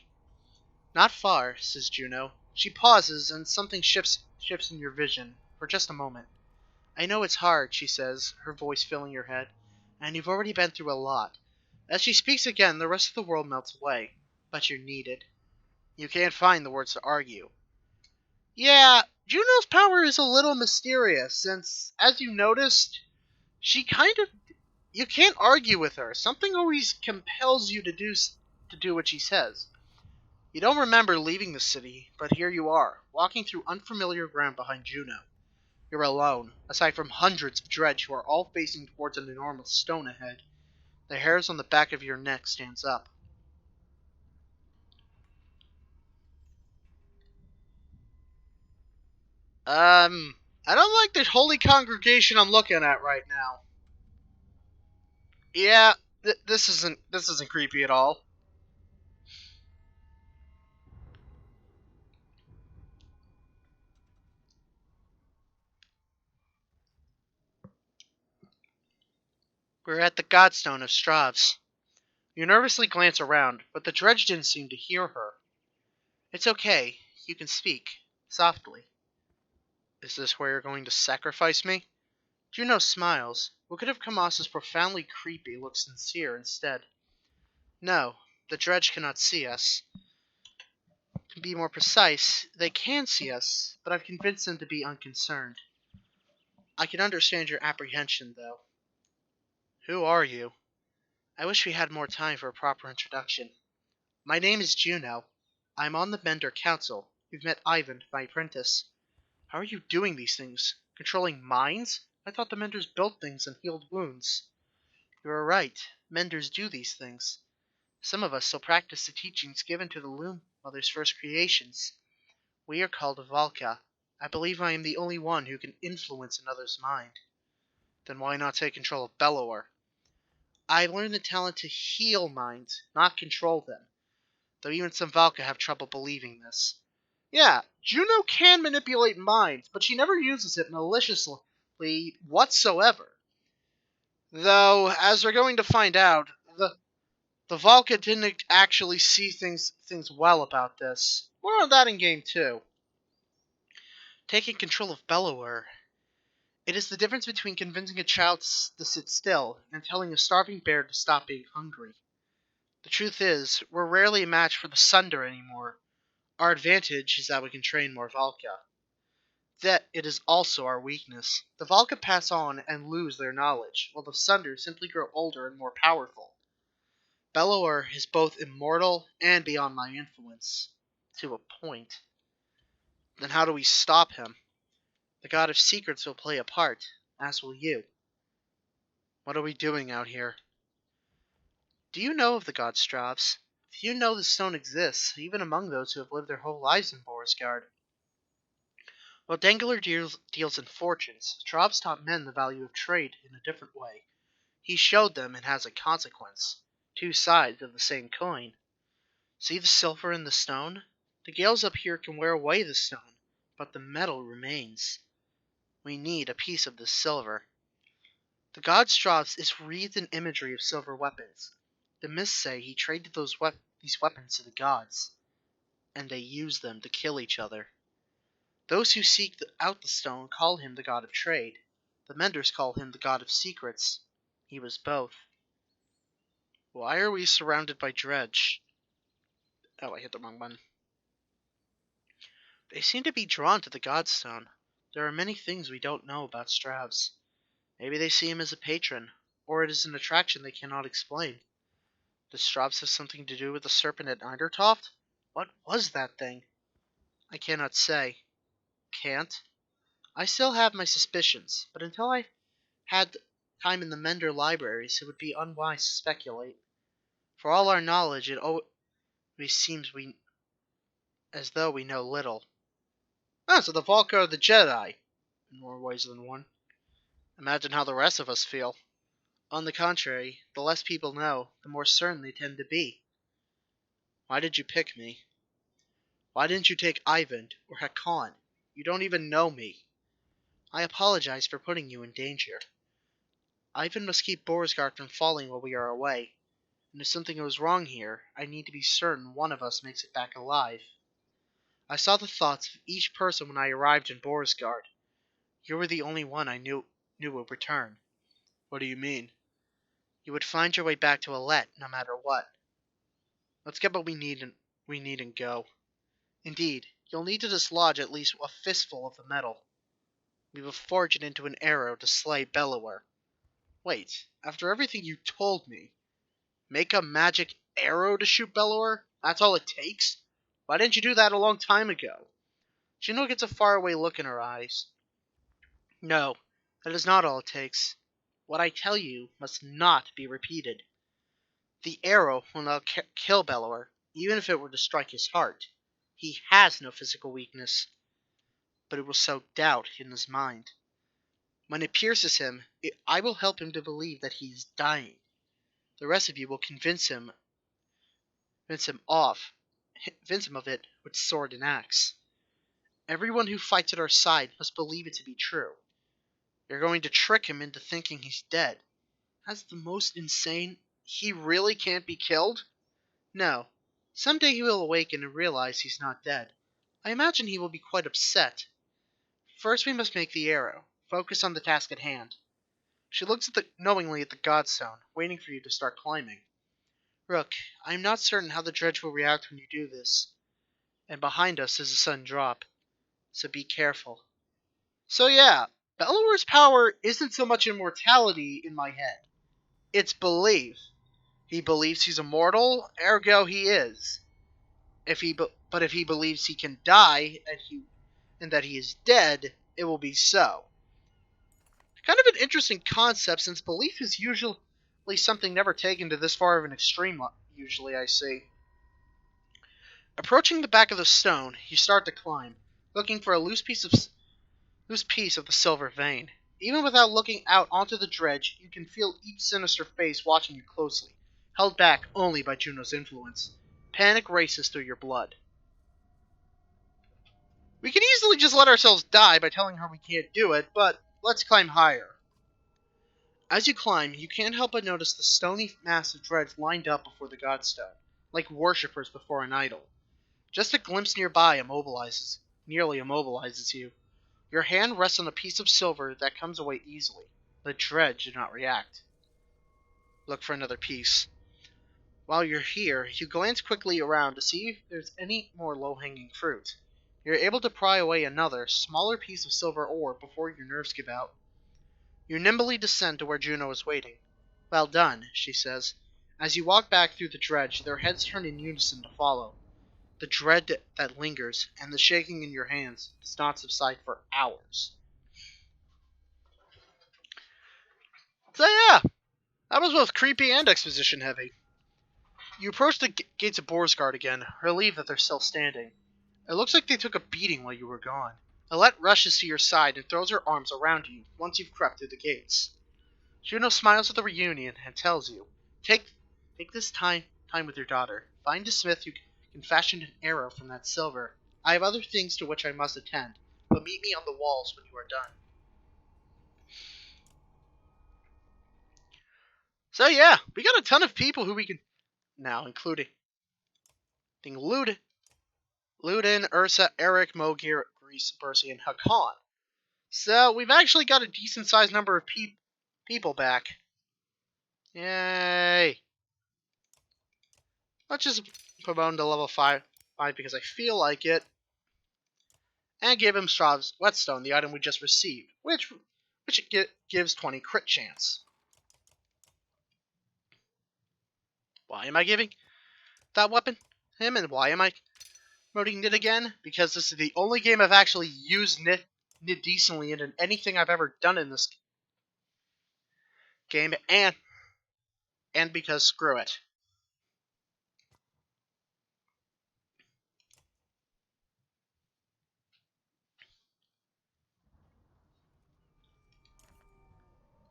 Not far, says Juno. She pauses, and something shifts in your vision, for just a moment. I know it's hard, she says, her voice filling your head, and you've already been through a lot. As she speaks again, the rest of the world melts away, but you're needed. You can't find the words to argue. Yeah, Juno's power is a little mysterious, since, as you noticed, you can't argue with her. Something always compels you to do what she says. You don't remember leaving the city, but here you are, walking through unfamiliar ground behind Juno. You're alone, aside from hundreds of Dredge who are all facing towards an enormous stone ahead. The hairs on the back of your neck stands up. I don't like the holy congregation I'm looking at right now. Yeah, this isn't creepy at all. We're at the Godstone of Stravs. You nervously glance around, but the Dredge didn't seem to hear her. It's okay. You can speak. Softly. Is this where you're going to sacrifice me? Juno smiles. What could have come off as profoundly creepy looks sincere instead. No, the Dredge cannot see us. To be more precise, they can see us, but I've convinced them to be unconcerned. I can understand your apprehension, though. Who are you? I wish we had more time for a proper introduction. My name is Juno. I'm on the Mender Council. You've met Ivan, my apprentice. How are you doing these things? Controlling minds? I thought the Menders built things and healed wounds. You are right. Menders do these things. Some of us still practice the teachings given to the Loom Mother's first creations. We are called Valka. I believe I am the only one who can influence another's mind. Then why not take control of Bellower? I learned the talent to heal minds, not control them. Though even some Valka have trouble believing this. Yeah, Juno can manipulate minds, but she never uses it maliciously whatsoever. Though, as we're going to find out, the Valka didn't actually see things well about this. More on that in Game 2. Taking control of Bellower. It is the difference between convincing a child to sit still and telling a starving bear to stop being hungry. The truth is, we're rarely a match for the Sundr anymore. Our advantage is that we can train more Valka. That it is also our weakness. The Valka pass on and lose their knowledge, while the Sundr simply grow older and more powerful. Bellower is both immortal and beyond my influence. To a point. Then how do we stop him? The God of Secrets will play a part, as will you. What are we doing out here? Do you know of the god Stravs? Do you know the stone exists, even among those who have lived their whole lives in Boersgard? While Dangler deals in fortunes, Stravs taught men the value of trade in a different way. He showed them it has a consequence. Two sides of the same coin. See the silver in the stone? The gales up here can wear away the stone, but the metal remains. We need a piece of this silver. The god Stravs is wreathed in imagery of silver weapons. The myths say he traded these weapons to the gods, and they use them to kill each other. Those who seek out the stone call him the god of trade. The Menders call him the god of secrets. He was both. Why are we surrounded by Dredge? Oh, I hit the wrong button. They seem to be drawn to the Godstone. There are many things we don't know about Stravs. Maybe they see him as a patron, or it is an attraction they cannot explain. Does Stravs have something to do with the serpent at Eidertoft? What was that thing? I cannot say. Can't? I still have my suspicions, but until I had time in the Mender libraries, it would be unwise to speculate. For all our knowledge, it always seems as though we know little. Ah, so the Valkyr are the Jedi, in more ways than one. Imagine how the rest of us feel. On the contrary, the less people know, the more certain they tend to be. Why did you pick me? Why didn't you take Ivan or Hakon? You don't even know me. I apologize for putting you in danger. Ivan must keep Boersgard from falling while we are away, and if something goes wrong here, I need to be certain one of us makes it back alive. I saw the thoughts of each person when I arrived in Boersgard. You were the only one I knew would return. What do you mean? You would find your way back to Alette, no matter what. Let's get what we need and go. Indeed, you'll need to dislodge at least a fistful of the metal. We will forge it into an arrow to slay Bellower. Wait, after everything you told me, make a magic arrow to shoot Bellower? That's all it takes? Why didn't you do that a long time ago? Juno gets a faraway look in her eyes. No, that is not all it takes. What I tell you must not be repeated. The arrow will not kill Bellower, even if it were to strike his heart. He has no physical weakness, but it will sow doubt in his mind. When it pierces him, I will help him to believe that he is dying. The rest of you will convince him of it with sword and axe. Everyone who fights at our side must believe it to be true. You're going to trick him into thinking he's dead. That's the most insane. He really can't be killed? No. Someday he will awaken and realize he's not dead. I imagine he will be quite upset. First we must make the arrow. Focus on the task at hand. She looks knowingly at the Godstone, waiting for you to start climbing. Rook, I am not certain how the Dredge will react when you do this. And behind us is a sudden drop, so be careful. So yeah, Bellower's power isn't so much immortality in my head. It's belief. He believes he's immortal, ergo he is. But if he believes he can die and that he is dead, it will be so. Kind of an interesting concept, since belief is usually something never taken to this far of an extreme. Usually, I see. Approaching the back of the stone, you start to climb, looking for a loose piece of the silver vein. Even without looking out onto the dredge, you can feel each sinister face watching you closely, held back only by Juno's influence. Panic races through your blood. We could easily just let ourselves die by telling her we can't do it, but let's climb higher. As you climb, you can't help but notice the stony mass of Dredge lined up before the Godstone, like worshippers before an idol. Just a glimpse nearby nearly immobilizes you. Your hand rests on a piece of silver that comes away easily. The Dredge do not react. Look for another piece. While you're here, you glance quickly around to see if there's any more low-hanging fruit. You're able to pry away another, smaller piece of silver ore before your nerves give out. You nimbly descend to where Juno is waiting. Well done, she says. As you walk back through the dredge, their heads turn in unison to follow. The dread that lingers, and the shaking in your hands, does not subside for hours. So yeah, that was both creepy and exposition heavy. You approach the gates of Boersgard again, relieved that they're still standing. It looks like they took a beating while you were gone. Alette rushes to your side and throws her arms around you once you've crept through the gates. Juno smiles at the reunion and tells you, Take this time with your daughter. Find a smith who can fashion an arrow from that silver. I have other things to which I must attend, but meet me on the walls when you are done. So yeah, we got a ton of people who we can now, including Ludin, Ursa, Eric, Mogir, Grease, Percy, and Hakan. So we've actually got a decent sized number of people back. Yay! Let's just promote him to level 5 because I feel like it. And give him Straw's Whetstone, the item we just received, which gives 20 crit chance. Why am I giving that weapon him, and why am I promoting Nid again? Because this is the only game I've actually used Nid decently in anything I've ever done in this game, and because screw it.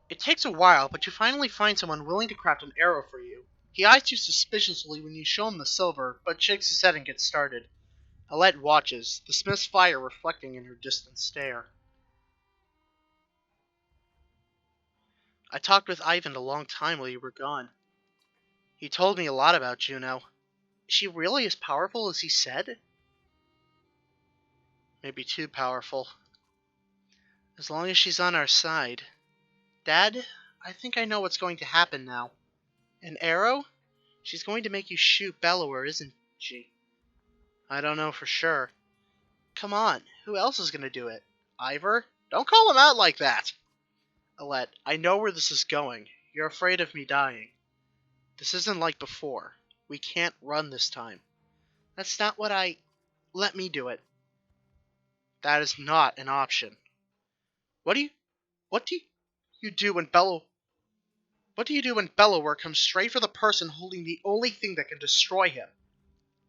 It takes a while, but you finally find someone willing to craft an arrow for you. He eyes you suspiciously when you show him the silver, but shakes his head and gets started. Alette watches, the smith's fire reflecting in her distant stare. I talked with Ivan a long time while you were gone. He told me a lot about Juno. Is she really as powerful as he said? Maybe too powerful. As long as she's on our side. Dad, I think I know what's going to happen now. An arrow? She's going to make you shoot Bellower, isn't she? I don't know for sure. Come on, who else is going to do it? Ivor? Don't call him out like that! Alette, I know where this is going. You're afraid of me dying. This isn't like before. We can't run this time. That's not what I... Let me do it. That is not an option. What do you do when What do you do when Bellower comes straight for the person holding the only thing that can destroy him?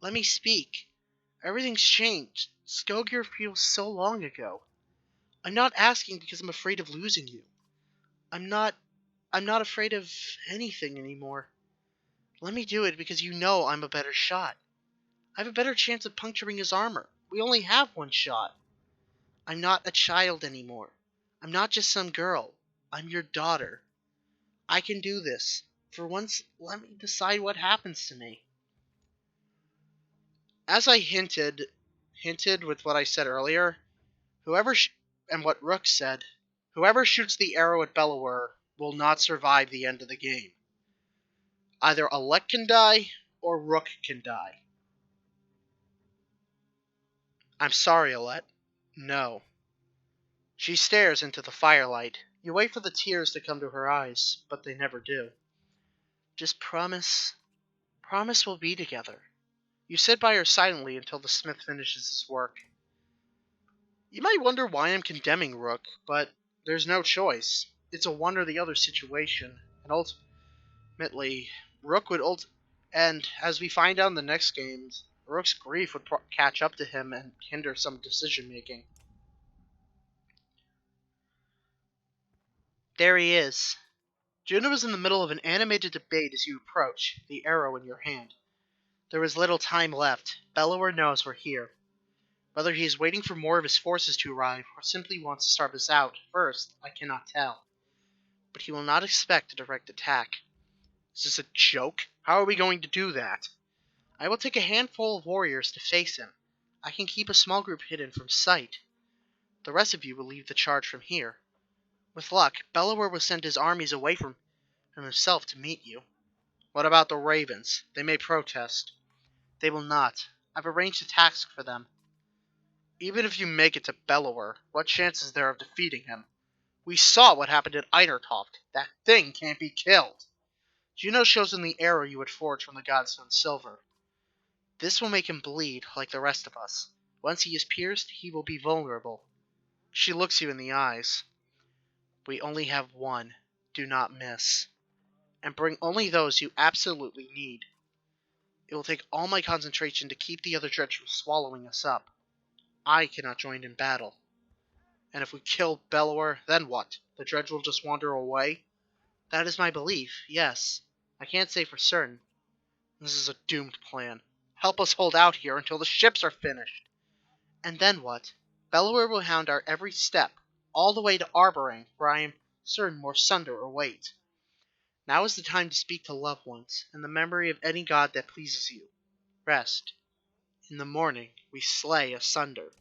Let me speak. Everything's changed. Skogir feels so long ago. I'm not asking because I'm afraid of losing you. I'm not afraid of anything anymore. Let me do it because you know I'm a better shot. I have a better chance of puncturing his armor. We only have one shot. I'm not a child anymore. I'm not just some girl. I'm your daughter. I can do this. For once, let me decide what happens to me. As I hinted with what I said earlier, and what Rook said, whoever shoots the arrow at Bellower will not survive the end of the game. Either Alec can die, or Rook can die. I'm sorry, Alette. No. She stares into the firelight. You wait for the tears to come to her eyes, but they never do. Just promise we'll be together. You sit by her silently until the smith finishes his work. You might wonder why I'm condemning Rook, but there's no choice. It's a one or the other situation, and ultimately, and as we find out in the next games, Rook's grief would catch up to him and hinder some decision making. There he is. Juno was in the middle of an animated debate as you approach, the arrow in your hand. There is little time left. Bellower knows we're here. Whether he is waiting for more of his forces to arrive, or simply wants to starve us out first, I cannot tell. But he will not expect a direct attack. Is this a joke? How are we going to do that? I will take a handful of warriors to face him. I can keep a small group hidden from sight. The rest of you will lead the charge from here. With luck, Bellower will send his armies away from himself to meet you. What about the ravens? They may protest. They will not. I've arranged a task for them. Even if you make it to Bellower, what chance is there of defeating him? We saw what happened at Eidertoft. That thing can't be killed. Juno shows him the arrow you had forged from the godstone silver. This will make him bleed like the rest of us. Once he is pierced, he will be vulnerable. She looks you in the eyes. We only have one. Do not miss. And bring only those you absolutely need. It will take all my concentration to keep the other Dredge from swallowing us up. I cannot join in battle. And if we kill Bellower, then what? The Dredge will just wander away? That is my belief, yes. I can't say for certain. This is a doomed plan. Help us hold out here until the ships are finished. And then what? Bellower will hound our every step, all the way to Arborang, where I am certain more Sundr await. Now is the time to speak to loved ones, in the memory of any god that pleases you. Rest. In the morning, we slay a Sundr.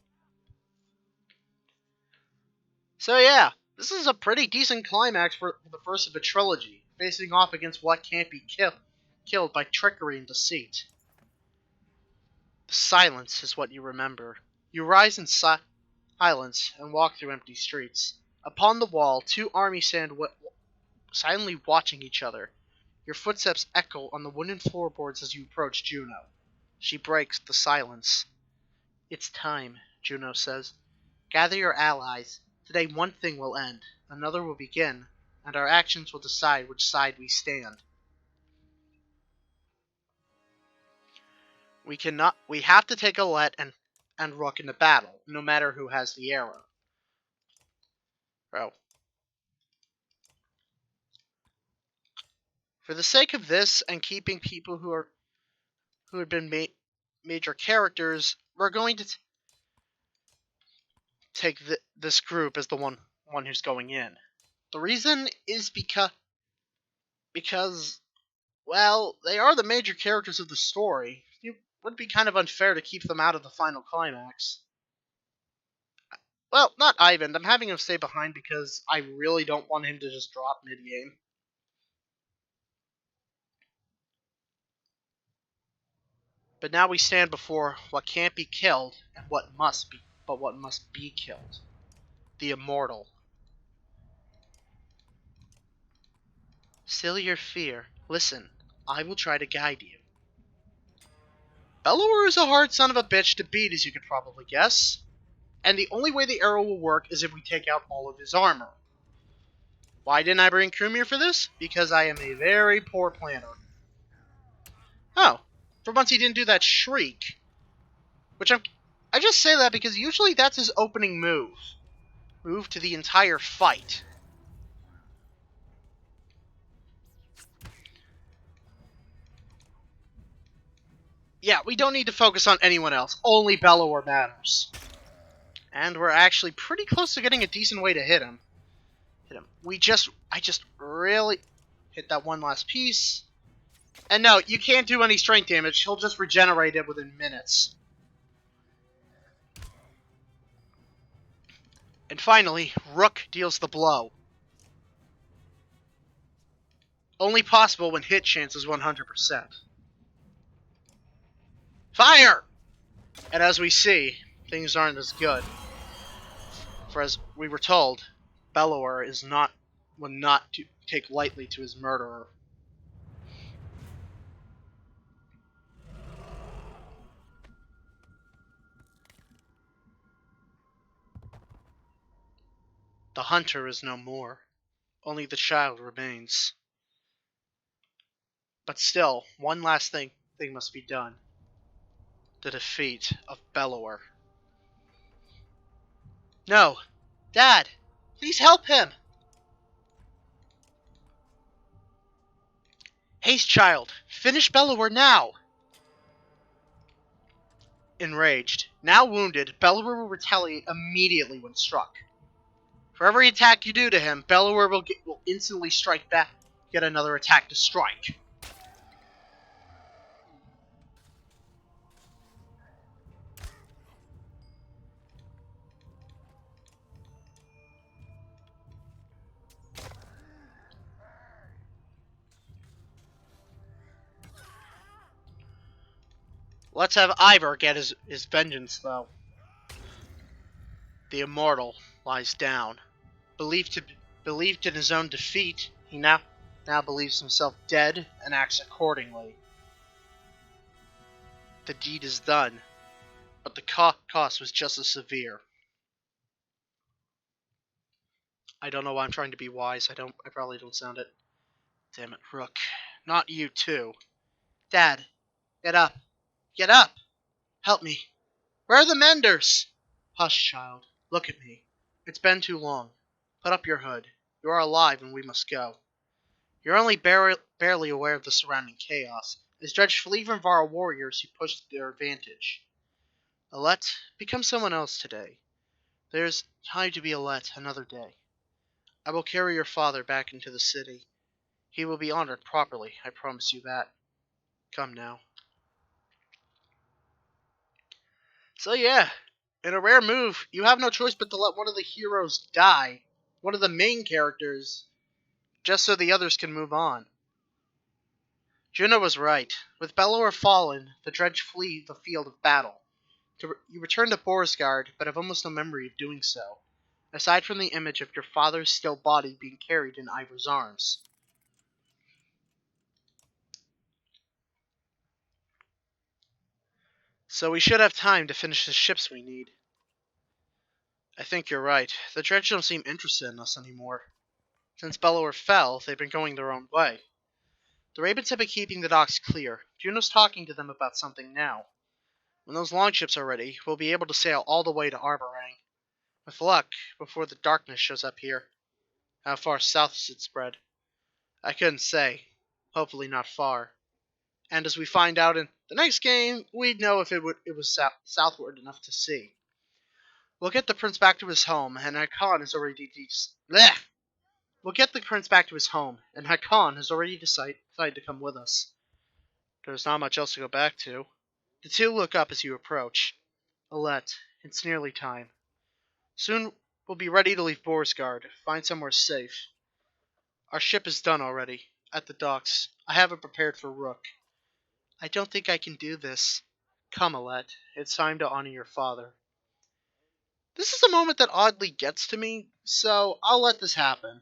So yeah, this is a pretty decent climax for the first of a trilogy, facing off against what can't be killed by trickery and deceit. The silence is what you remember. You rise in silence and walk through empty streets. Upon the wall, two armies stand silently watching each other. Your footsteps echo on the wooden floorboards as you approach Juno. She breaks the silence. It's time, Juno says. Gather your allies. Today one thing will end, another will begin, and our actions will decide which side we stand. We have to take Alette and Rook into battle, no matter who has the arrow. Bro. For the sake of this and keeping people who had been major characters, we're going to take this group as the one who's going in. The reason is because well, they are the major characters of the story. It would be kind of unfair to keep them out of the final climax. Well, not Ivan. I'm having him stay behind because I really don't want him to just drop mid-game. But now we stand before what can't be killed and what must be killed. The immortal. Still your fear. Listen, I will try to guide you. Bellower is a hard son of a bitch to beat, as you could probably guess. And the only way the arrow will work is if we take out all of his armor. Why didn't I bring Krumir for this? Because I am a very poor planner. Oh, for once he didn't do that shriek. I just say that because usually that's his opening move. Move to the entire fight. Yeah, we don't need to focus on anyone else. Only Bellower matters. And we're actually pretty close to getting a decent way to hit him. I just really hit that one last piece. And no, you can't do any strength damage. He'll just regenerate it within minutes. And finally, Rook deals the blow. Only possible when hit chance is 100%. Fire! And as we see, things aren't as good. For as we were told, Bellower will not take lightly to his murderer. The hunter is no more. Only the child remains. But still, one last thing must be done. The defeat of Bellower. No! Dad! Please help him! Haste, child! Finish Bellower now! Enraged, now wounded, Bellower will retaliate immediately when struck. For every attack you do to him, Bellower will instantly strike back, get another attack to strike. Let's have Ivor get his vengeance, though. The immortal lies down. Believed in his own defeat, he now believes himself dead and acts accordingly. The deed is done, but the cost was just as severe. I don't know why I'm trying to be wise. I probably don't sound it. Damn it, Rook. Not you too. Dad, get up. Get up! Help me. Where are the menders? Hush, child. Look at me. It's been too long. Put up your hood. You are alive and we must go. You're only barely aware of the surrounding chaos. As Dredge flee from Vara warriors who pushed their advantage. Alette, become someone else today. There's time to be Alette another day. I will carry your father back into the city. He will be honored properly, I promise you that. Come now. So yeah, In a rare move, you have no choice but to let one of the heroes die, one of the main characters, just so the others can move on. Juno was right. With Bellower fallen, the Dredge flee the field of battle. You return to Boersgard, but have almost no memory of doing so, aside from the image of your father's still body being carried in Ivor's arms. So we should have time to finish the ships we need. I think you're right. The Dredge don't seem interested in us anymore. Since Bellower fell, they've been going their own way. The Ravens have been keeping the docks clear. Juno's talking to them about something now. When those longships are ready, we'll be able to sail all the way to Arborang. With luck, before the darkness shows up here. How far south does it spread? I couldn't say. Hopefully not far. And as we find out in the next game, we'd know if it was southward enough to see. We'll get the prince back to his home, and Hakon has already We'll get the prince back to his home, and Hakon has already decided to come with us. There's not much else to go back to. The two look up as you approach. Alette, it's nearly time. Soon we'll be ready to leave Boersgard, find somewhere safe. Our ship is done already, at the docks. I have it prepared for Rook. I don't think I can do this. Come, Alette, it's time to honor your father. This is a moment that oddly gets to me, so I'll let this happen.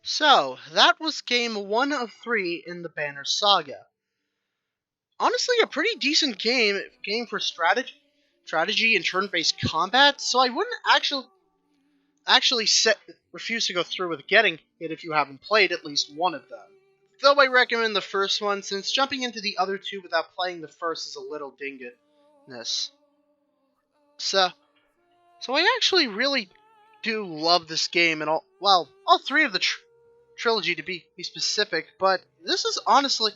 So, that was game 1 of 3 in the Banner Saga. Honestly, a pretty decent game for strategy and turn-based combat, so I wouldn't actually refuse to go through with getting it if you haven't played at least one of them. Though I recommend the first one, since jumping into the other two without playing the first is a little dingus. So, I actually really do love this game, and all three of the trilogy to be specific, but this is honestly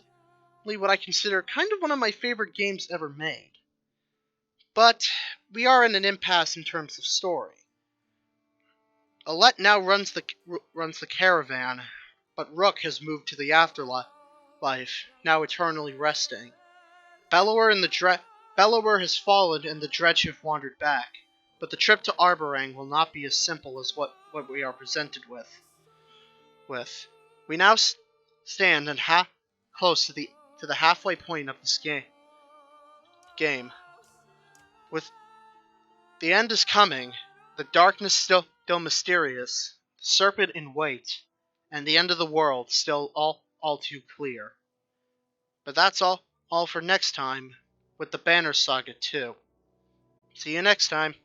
what I consider kind of one of my favorite games ever made. But we are in an impasse in terms of story. Alette now runs the caravan, but Rook has moved to the afterlife, now eternally resting. Bellower has fallen and the Dredge have wandered back, But the trip to Arborang will not be as simple as what we are presented with. We now stand and close to the halfway point of this game. With the end is coming, the darkness still mysterious, the serpent in wait, and the end of the world still all too clear. But that's all for next time with the Banner Saga 2. See you next time.